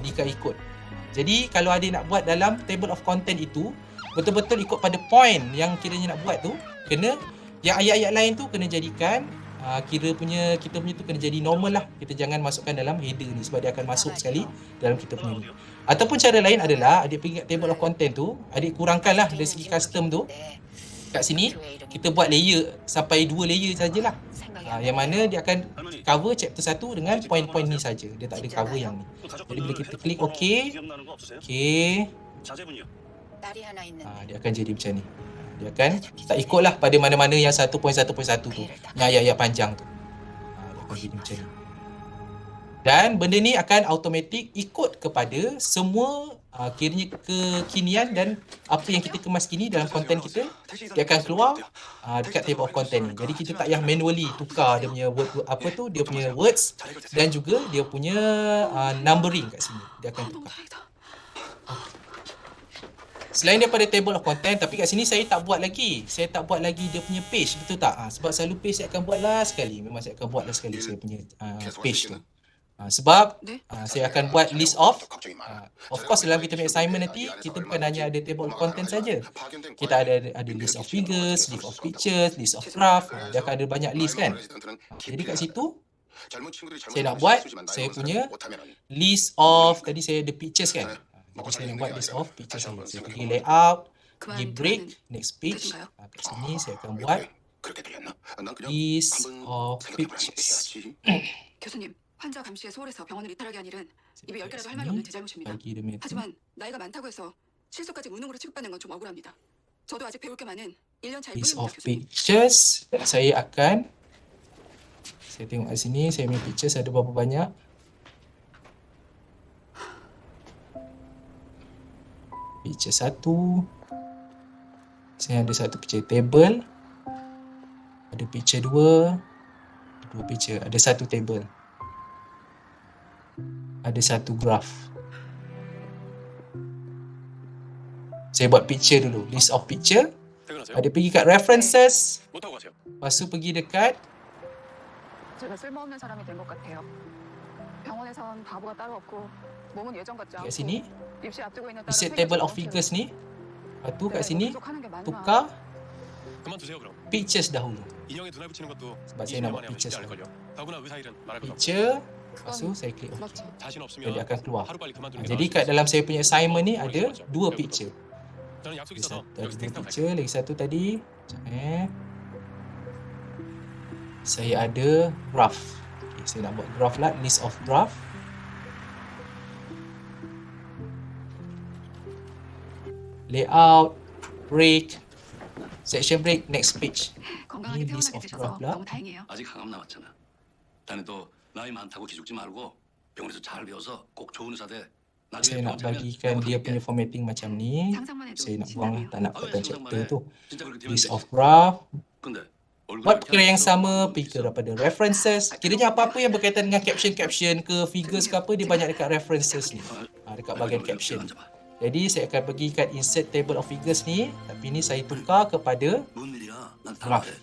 Dia ikut. Jadi kalau ada nak buat dalam table of content itu, betul-betul ikut pada point yang kiranya nak buat tu, kena yang ayat-ayat lain tu kena jadikan kita punya tu kena jadi normal lah. Kita jangan masukkan dalam header ni sebab dia akan masuk sekali dalam kita punya ni. Ataupun cara lain adalah adik pergi kat table of content tu, adik kurangkan lah dari segi custom tu. Kat sini kita buat layer sampai 2 layer sajalah. Yang mana dia akan cover chapter 1 dengan point-point ni saja. Dia tak ada cover yang ni. Jadi bila kita klik OK, dia akan jadi macam ni. Dia akan tak ikutlah pada mana-mana yang 1.1.1 tu, yang ayat-ayat panjang tu. Dia akan jadi macam ni. Dan benda ni akan automatik ikut kepada semua kiranya kekinian dan apa yang kita kemas kini dalam konten kita, dia akan keluar dekat table of content ni. Jadi kita tak payah manually tukar dia punya dia punya words dan juga dia punya numbering kat sini. Dia akan tukar. Selain daripada table of content, tapi kat sini saya tak buat lagi. Saya tak buat lagi dia punya page, betul tak? Sebab selalu page saya akan buat last sekali. Memang saya akan buat last sekali saya punya page tu. Sebab saya akan buat list of course dalam kita punya assignment nanti, kita bukan hanya ada table of content saja. Kita ada list of figures, list of pictures, list of graph. Dia akan ada banyak list kan. Jadi kat situ, saya nak buat saya punya list of, tadi saya ada pictures kan. Jadi saya nak buat list of pictures saya. Saya pergi layout, pergi break, next page. Kat sini saya akan buat list of pictures. 교수님, 환자 감시에 소홀해서 병원을 이탈하게 한 일은 입에 10개라도 할 말이 없는 제 잘못입니다. 하지만 나이가 많다고 해서 실수까지 무능으로 취급받는 건 좀 억울합니다. 저도 아직 배울 게 많은 1년 차의 List 뿐입니다, of 교수님. pictures. Saya tengok kat sini, saya punya pictures ada berapa banyak. Picture 1. Saya ada satu picture table. Ada picture 2. Dua picture. Ada satu table. Ada satu graph. Saya buat picture dulu. List of picture. Ada pergi kat references. Lepas tu pergi dekat 제가 쓸모없는 사람이 된 것 같아요. 병원에선 바보가 따로 없고 몸은 예전 같지 Kat 않고 sini, 입시 앞두고 있는 딸은 insert 세계 table of 전망치로 figures ni. Lepas tu 내가 kat 이거 sini, 부족하는 게 맞나? tukar 그만두세요 그럼. pictures dahulu. 인형에 눈알 붙이는 것도 Sebab saya 20년 nak buat 만에 하면 쉽지 pictures 않을 dahulu. 걸요. 더구나 의사 일은 말할 것도 없고. Picture, lepas tu saya klik OK. 그렇죠. 자신 Jadi 없으면 akan keluar. 하루 빨리 그만두는 게 Jadi 나을 수도 kat 있어요. dalam saya punya assignment ni 어, ada 맞죠. 2 배우고도. picture. 저는 약속 Ada 있어서 satu- ada 여기 2 스테이크 갈게요. picture, lagi satu tadi. Sekejap Saya ada graph. Okay, saya nak buat graph lah, list of graph. Layout, break, section break, next page. 건강하게 이 list 퇴원하게 of 되셔서 graph lah. 너무 다행이에요. 아직 항암 남았잖아. 자네도 나이 많다고 기죽지 말고 병원에서 잘 배워서 꼭 좋은 의사 돼. Saya 나중에 nak 병원 차리면 bagikan 내가 dia 가르칠게. punya formatting macam ni. 상상만 해도 Saya nak buang lah, 신나네요. tak nak 아, 왜 patkan 상상만 chapter 해? tu. 진짜 그렇게 되면 List 되지. of graph. 근데 얼굴 Buat 이렇게 perkara yang 하면서 sama, 많은 pergi 건 ke 있어. daripada references. Kiranya apa-apa yang berkaitan dengan caption-caption ke figures ke apa, dia banyak dekat references ni. Dekat bahagian 여기 caption. 앉아봐. Jadi saya akan pergi kat insert table of figures ni, tapi ni saya tukar kepada 뭔 일이야? 난 graph. 달라해.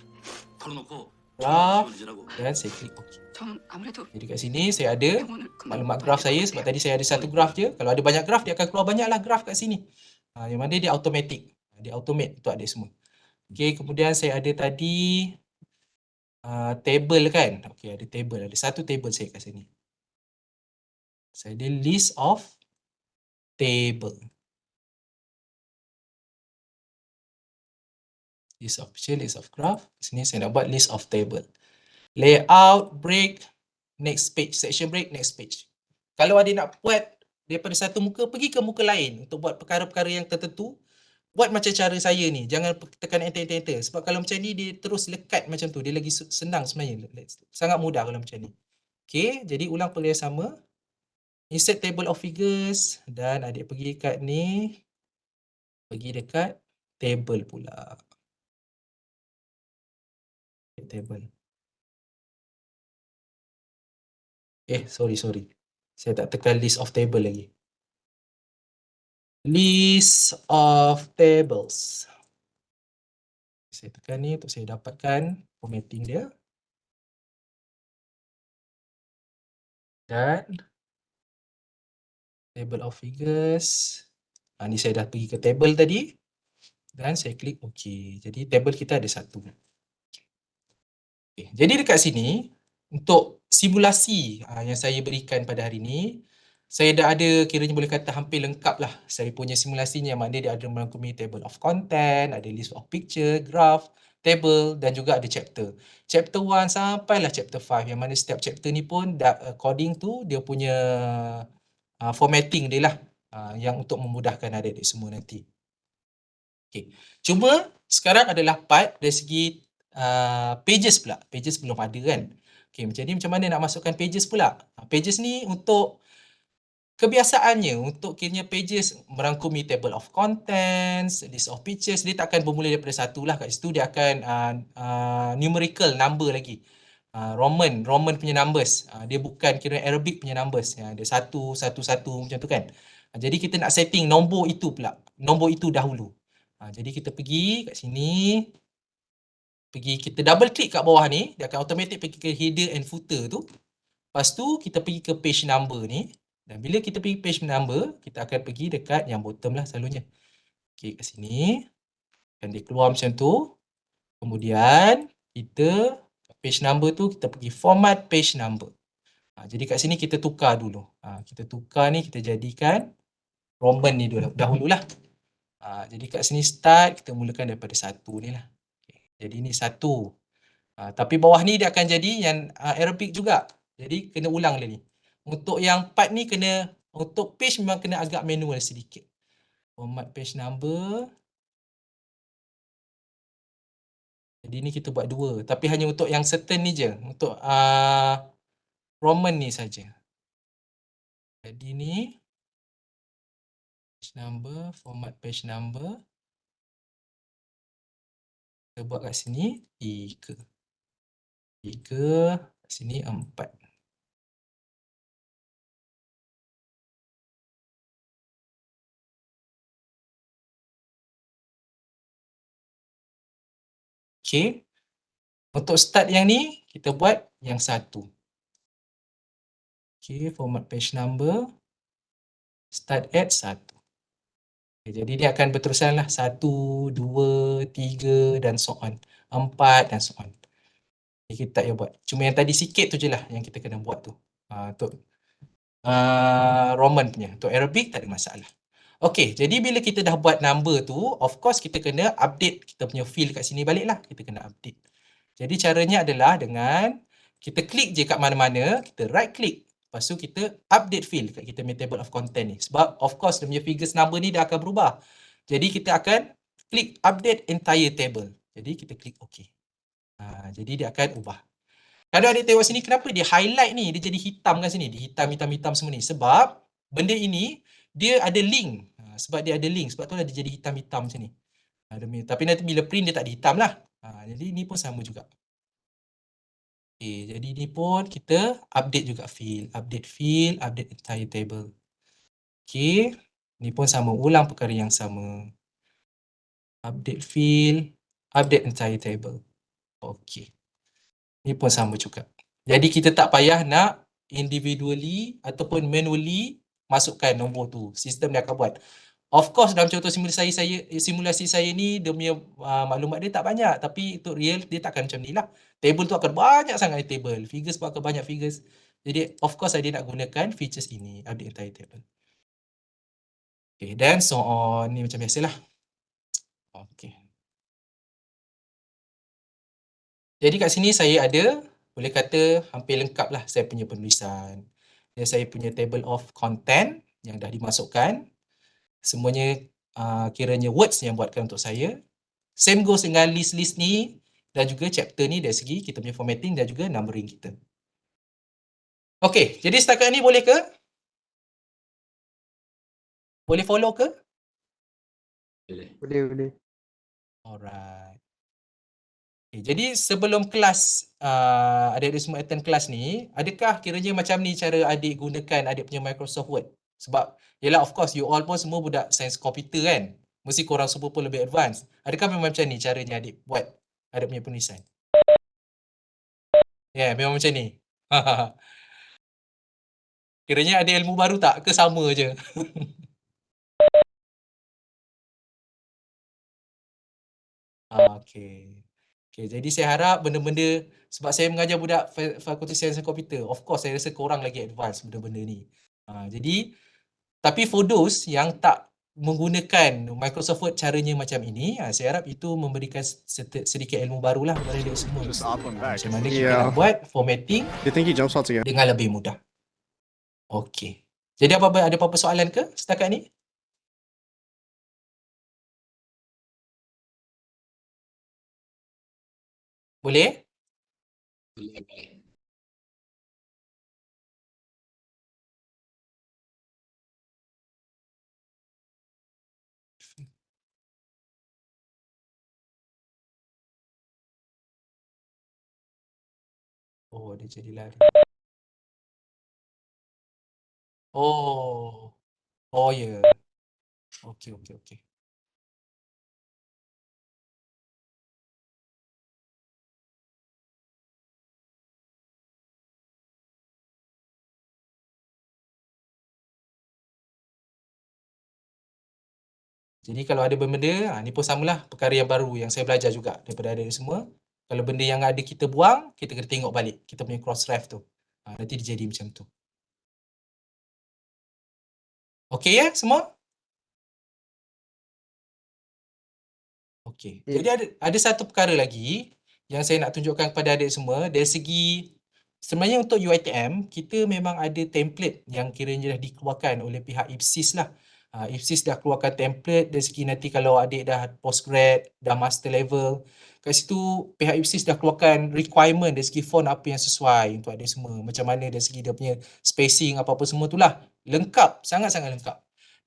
털어놓고 Graph. 지라고. Dan saya klik OK. 전 아무래도 Jadi kat sini saya ada 병원을 maklumat 그만둬야 graph 될것 saya. 같아요. Sebab tadi saya ada satu graph je. Kalau ada banyak graph, dia akan keluar banyaklah graph kat sini. Yang mana dia automatic. Dia automate untuk adik semua. Okey, kemudian saya ada tadi table kan. Okey, ada table. Ada satu table saya kat sini. Saya ada list of table. List of picture, list of graph. Di sini saya nak buat list of table. Layout, break, next page. Section break, next page. Kalau adik nak buat daripada satu muka, pergi ke muka lain untuk buat perkara-perkara yang tertentu. Buat macam cara saya ni. Jangan tekan enter. Sebab kalau macam ni, dia terus lekat macam tu. Dia lagi senang sebenarnya. Sangat mudah kalau macam ni. Okay, jadi ulang perkara yang sama. Insert table of figures. Dan adik pergi kat ni. Pergi dekat table pula. Table. Sorry. Saya tak tekan list of table lagi. List of tables. Saya tekan ni untuk saya dapatkan formatting dia. Dan table of figures. Ni saya dah pergi ke table tadi. Dan saya klik OK. Jadi table kita ada satu. Okay. Jadi dekat sini, untuk simulasi yang saya berikan pada hari ini, saya dah ada kiranya boleh kata hampir lengkap lah saya punya simulasinya, yang mana dia ada merangkumi table of content, ada list of picture, graph, table dan juga ada chapter. Chapter 1 sampailah chapter 5, yang mana setiap chapter ni pun according to dia punya formatting dia lah, yang untuk memudahkan adik-adik semua nanti. Okay. Cuma sekarang adalah part dari segi pages pula. Pages belum ada kan. Okay, macam ni macam mana nak masukkan pages pula? Pages ni untuk kebiasaannya, untuk kiranya pages merangkumi table of contents, list of pictures, dia tak akan bermula daripada satu lah. Kat situ dia akan numerical number lagi. Roman punya numbers. Dia bukan kira Arabic punya numbers. Dia satu macam tu kan. Jadi kita nak setting nombor itu pula. Nombor itu dahulu. Jadi kita pergi kat sini. Kita double click kat bawah ni. Dia akan automatic pergi ke header and footer tu. Lepas tu kita pergi ke page number ni. Dan bila kita pergi page number, kita akan pergi dekat yang bottom lah selalunya. Okay, kat sini. Dan dia keluar macam tu. Kemudian kita page number tu kita pergi format page number. Jadi kat sini kita tukar dulu. Kita tukar ni, kita jadikan Roman ni dahululah. Jadi kat sini start, kita mulakan daripada satu ni lah. Okay. Jadi ni satu. Tapi bawah ni dia akan jadi yang Arabic juga. Jadi kena ulang dia ni. Untuk yang part ni kena, untuk page memang kena agak manual sedikit. Format page number. Jadi ni kita buat dua. Tapi hanya untuk yang certain ni je. Untuk Roman ni saja. Jadi ni page number, format page number. Kita buat kat sini 3. 3, kat sini 4. Okay. Untuk start yang ni, kita buat yang 1. Okay, format page number. Start at 1. Okay, jadi dia akan berterusan lah 1, 2, 3 dan so on. 4 dan so on. Jadi kita tak payah buat. Cuma yang tadi sikit tu je lah yang kita kena buat tu. Untuk Roman punya. Untuk Arabic tak ada masalah. Okay, jadi bila kita dah buat number tu, of course kita kena update kita punya field kat sini balik lah. Kita kena update. Jadi caranya adalah dengan kita klik je kat mana-mana, kita right click. Lepas tu kita update field kat kita punya table of content ni. Sebab of course dia punya figures number ni dah akan berubah. Jadi kita akan klik update entire table. Jadi kita klik OK. Jadi dia akan ubah. Kalau adik tengok sini, kenapa dia highlight ni, dia jadi hitam kat sini. Dia hitam semua ni. Sebab benda ini, dia ada link. Sebab dia ada link. Sebab tu lah dia jadi hitam-hitam macam ni. Tapi nanti bila print dia tak ada hitam lah. Jadi ni pun sama juga. Okay, jadi ni pun kita update juga field. Update field, update entire table. Okay, ni pun sama. Ulang perkara yang sama. Update field, update entire table. Okay. Ni pun sama juga. Jadi kita tak payah nak individually ataupun manually masukkan nombor tu. Sistem dia akan buat. Of course dalam contoh simulasi saya ni dia punya maklumat dia tak banyak, tapi untuk real dia takkan macam ni lah. Table tu akan banyak sangat table. Figures pun akan banyak figures. Jadi of course saya nak gunakan features ini, update entire table. Okay, dan so on. Ni macam biasalah. Okay. Jadi kat sini saya ada, boleh kata hampir lengkap lah saya punya penulisan. Dan saya punya table of content yang dah dimasukkan. Semuanya kiranya words yang buatkan untuk saya. Same goes dengan list-list ni dan juga chapter ni dari segi kita punya formatting dan juga numbering kita. Okey, jadi setakat ni boleh ke? Boleh follow ke? Boleh. Alright. Okay, jadi sebelum kelas, adik-adik semua attend kelas ni, adakah kiranya macam ni cara adik gunakan adik punya Microsoft Word? Sebab, yelah of course you all pun semua budak sains komputer kan? Mesti korang semua pun lebih advance. Adakah memang macam ni caranya adik buat adik punya penulisan? Ya, yeah, memang macam ni. Kiranya ada ilmu baru tak? Ke sama je? Okay. Okay, jadi saya harap benda-benda, sebab saya mengajar budak Fakulti Sains dan Komputer, of course saya rasa korang lagi advance benda-benda ni. Jadi, tapi for those yang tak menggunakan Microsoft Word caranya macam ini, saya harap itu memberikan sedikit ilmu barulah kepada dia semua. Macam mana kita nak buat formatting dengan lebih mudah. Okay. Jadi ada apa-apa soalan ke setakat ni? Boleh? Boleh. Oh, dia jadi lari. Oh. Oh, ya. Yeah. Okay. Jadi kalau ada benda-benda, ni pun samalah perkara yang baru yang saya belajar juga daripada adik semua. Kalau benda yang ada kita buang, kita kena tengok balik. Kita punya cross-ref tu. Nanti dia jadi macam tu. Okey ya semua? Okey. Jadi ada satu perkara lagi yang saya nak tunjukkan kepada adik semua. Dari segi, sebenarnya untuk UiTM, kita memang ada template yang kiranya dah dikeluarkan oleh pihak IPSIS lah. IPSIS dah keluarkan template dari segi nanti kalau adik dah postgrad, dah master level, kat situ pihak IPSIS dah keluarkan requirement dari segi font apa yang sesuai untuk adik semua. Macam mana dari segi dia punya spacing apa-apa semua tu lah. Lengkap, sangat-sangat lengkap.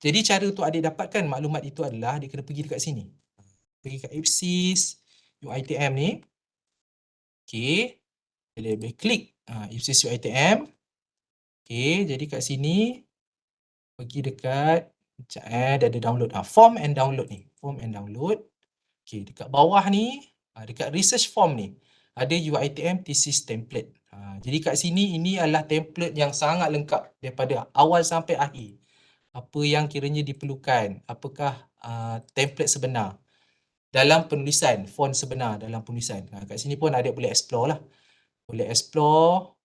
Jadi cara untuk adik dapatkan maklumat itu adalah dia kena pergi dekat sini. Pergi kat IPSIS, UiTM ni. Okay. Boleh klik IPSIS UiTM. Okay, jadi kat sini pergi dekat dia ada download form and download ni. Form and download. Okay, dekat bawah ni dekat research form ni. ada UiTM thesis template. Jadi kat sini ini adalah template yang sangat lengkap daripada awal sampai akhir. Apa yang kiranya diperlukan, apakah template sebenar dalam penulisan, font sebenar dalam penulisan. Kat sini pun adik boleh explore lah. Boleh explore.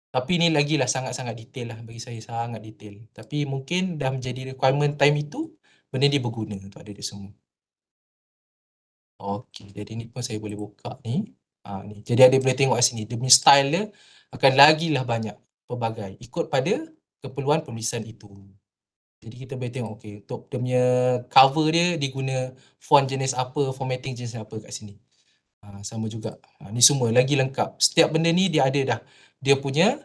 Tapi ni lagi lah sangat-sangat detail lah bagi saya, sangat detail. Tapi mungkin dah menjadi requirement time itu, benda ni berguna untuk adik-adik semua. Okey, jadi ni pun saya boleh buka ni. Ni. Jadi adik boleh tengok kat sini, dia punya style dia akan lagilah banyak pelbagai ikut pada keperluan penulisan itu. Jadi kita boleh tengok, okey, untuk dia punya cover dia diguna font jenis apa, formatting jenis apa kat sini. Sama juga. Ni semua lagi lengkap. Setiap benda ni dia ada dah. Dia punya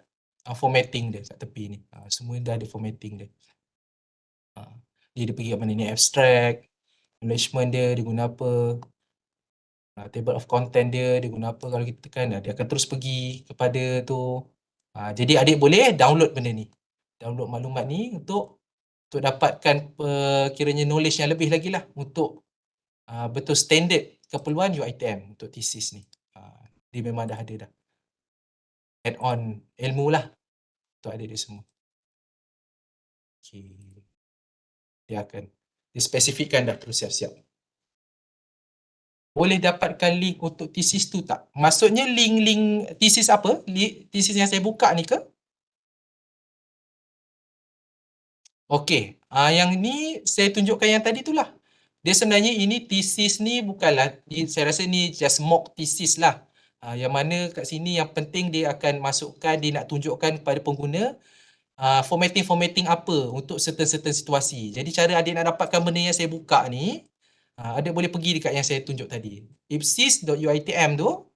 formatting dia kat tepi ni. Semua dah ada formatting dia. Dia pergi kat mana ni, abstract, acknowledgement dia guna apa. Table of content dia guna apa, kalau kita tekan dia akan terus pergi kepada tu. Jadi adik boleh download benda ni. Download maklumat ni untuk dapatkan kiranya knowledge yang lebih lagi lah untuk betul standard keperluan UiTM untuk thesis ni. Dia memang dah ada dah. Add on ilmu lah untuk adik dia semua. Okay. Dia spesifikkan dah terus siap-siap. Boleh dapatkan link untuk thesis tu tak? Maksudnya link thesis apa? Thesis yang saya buka ni ke? Okey. Yang ni saya tunjukkan yang tadi tu lah. Dia sebenarnya ini thesis ni bukanlah, saya rasa ni just mock thesis lah. Yang mana kat sini yang penting dia akan masukkan, dia nak tunjukkan kepada pengguna formatting apa untuk certain situasi. Jadi cara adik nak dapatkan benda yang saya buka ni, adik boleh pergi dekat yang saya tunjuk tadi. ipsis.uitm tu.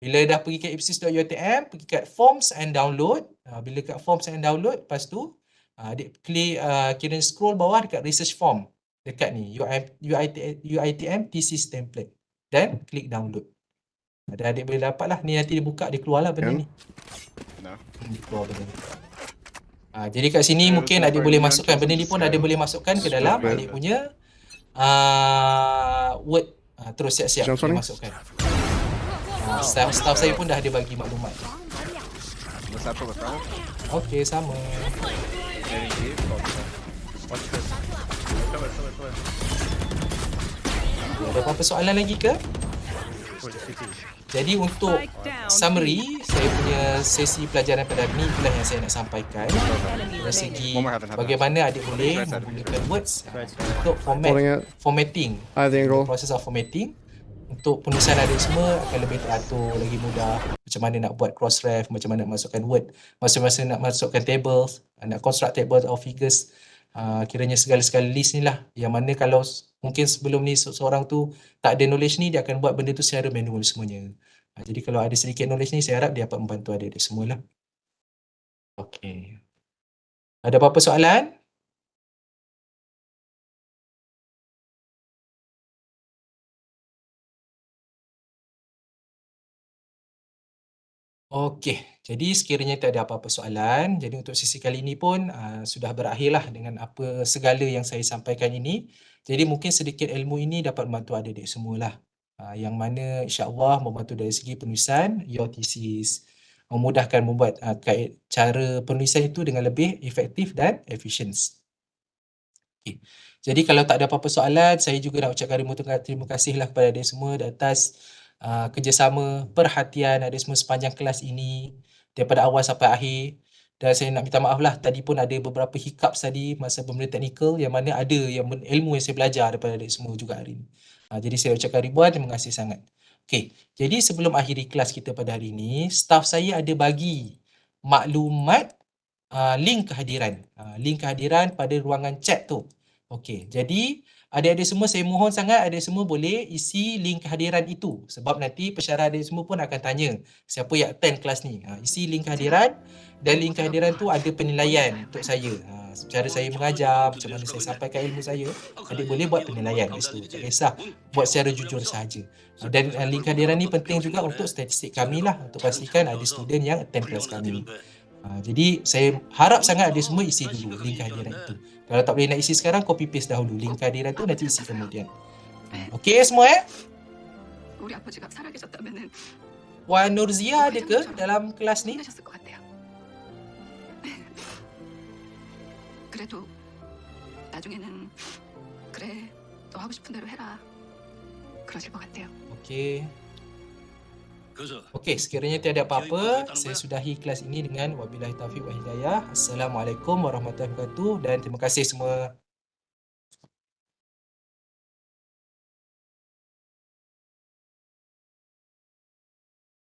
Bila dah pergi ke ipsis.uitm, pergi kat forms and download. Bila kat forms and download, lepas tu adik klik, kira scroll bawah dekat research form. Dekat ni, UiTM thesis template. Dan klik download. Dan adik boleh dapat lah. Ni nanti dia buka, dia keluar lah benda ni. Dia keluar benda ni. Jadi kat sini mungkin adik boleh masukkan benda ni pun, adik boleh masukkan ke dalam adik punya Word. Terus siap-siap dia masukkan. Staff saya pun dah ada bagi maklumat tu. Okey, sama. Ada apa-apa soalan lagi ke? Jadi untuk summary, saya punya sesi pelajaran pada hari ini itulah yang saya nak sampaikan. Dari segi bagaimana adik boleh menggunakan words untuk formatting, proses of formatting. Untuk penulisan adik semua akan lebih teratur, lagi mudah. Macam mana nak buat cross-ref, macam mana nak masukkan word, macam-macam nak masukkan tables, nak construct tables or figures. Kiranya segala-segala list ni lah. Yang mana kalau mungkin sebelum ni seorang tu tak ada knowledge ni, dia akan buat benda tu secara manual semuanya. Jadi kalau ada sedikit knowledge ni, saya harap dia dapat membantu adik-adik semua lah. Okay. Ada apa-apa soalan? Okey, jadi sekiranya tak ada apa-apa soalan, jadi untuk sesi kali ini pun sudah berakhirlah dengan apa segala yang saya sampaikan ini. Jadi mungkin sedikit ilmu ini dapat membantu adik-adik semualah. Yang mana insya-Allah membantu dari segi penulisan your thesis, memudahkan membuat cara penulisan itu dengan lebih efektif dan efisien. Okay. Jadi kalau tak ada apa-apa soalan, saya juga nak ucapkan terima kasihlah kepada adik semua di atas kerjasama, perhatian adik semua sepanjang kelas ini daripada awal sampai akhir. Dan saya nak minta maaf lah, tadi pun ada beberapa hiccups tadi masa benda teknikal, yang mana ada ilmu yang saya belajar daripada adik semua juga hari ini. Jadi saya ucapkan ribuan terima kasih sangat. Okey, jadi sebelum akhiri kelas kita pada hari ini, staff saya ada bagi maklumat link kehadiran. Link kehadiran pada ruangan chat tu. Okey, jadi adik-adik semua saya mohon sangat adik semua boleh isi link kehadiran itu. Sebab nanti pesyarah adik semua pun akan tanya siapa yang attend kelas ni. Isi link kehadiran, dan link kehadiran tu ada penilaian untuk saya. Cara saya mengajar, macam mana saya sampaikan ilmu saya, adik boleh buat penilaian di situ. Tak kisah, buat secara jujur sahaja. Dan link kehadiran ni penting juga untuk statistik kami lah, untuk pastikan ada student yang attend kelas kami. Jadi saya harap sangat adik semua isi dulu link kehadiran itu. Kalau tak boleh nak isi sekarang, copy paste dahulu link kehadiran tu, nanti isi kemudian. Okey semua 우리 아버지가 살아계셨다면은 Puan Nurzia ada ke dalam kelas ni? 힘내셨을 것 같아요. 그래도 나중에는 그래 너 하고 싶은 대로 해라. 그러실 것 같아요. Okey. 그래서 Okey, sekiranya tiada apa-apa, saya sudahi kelas ini dengan wabillahi taufiq wa hidayah. Assalamualaikum warahmatullahi wabarakatuh dan terima kasih semua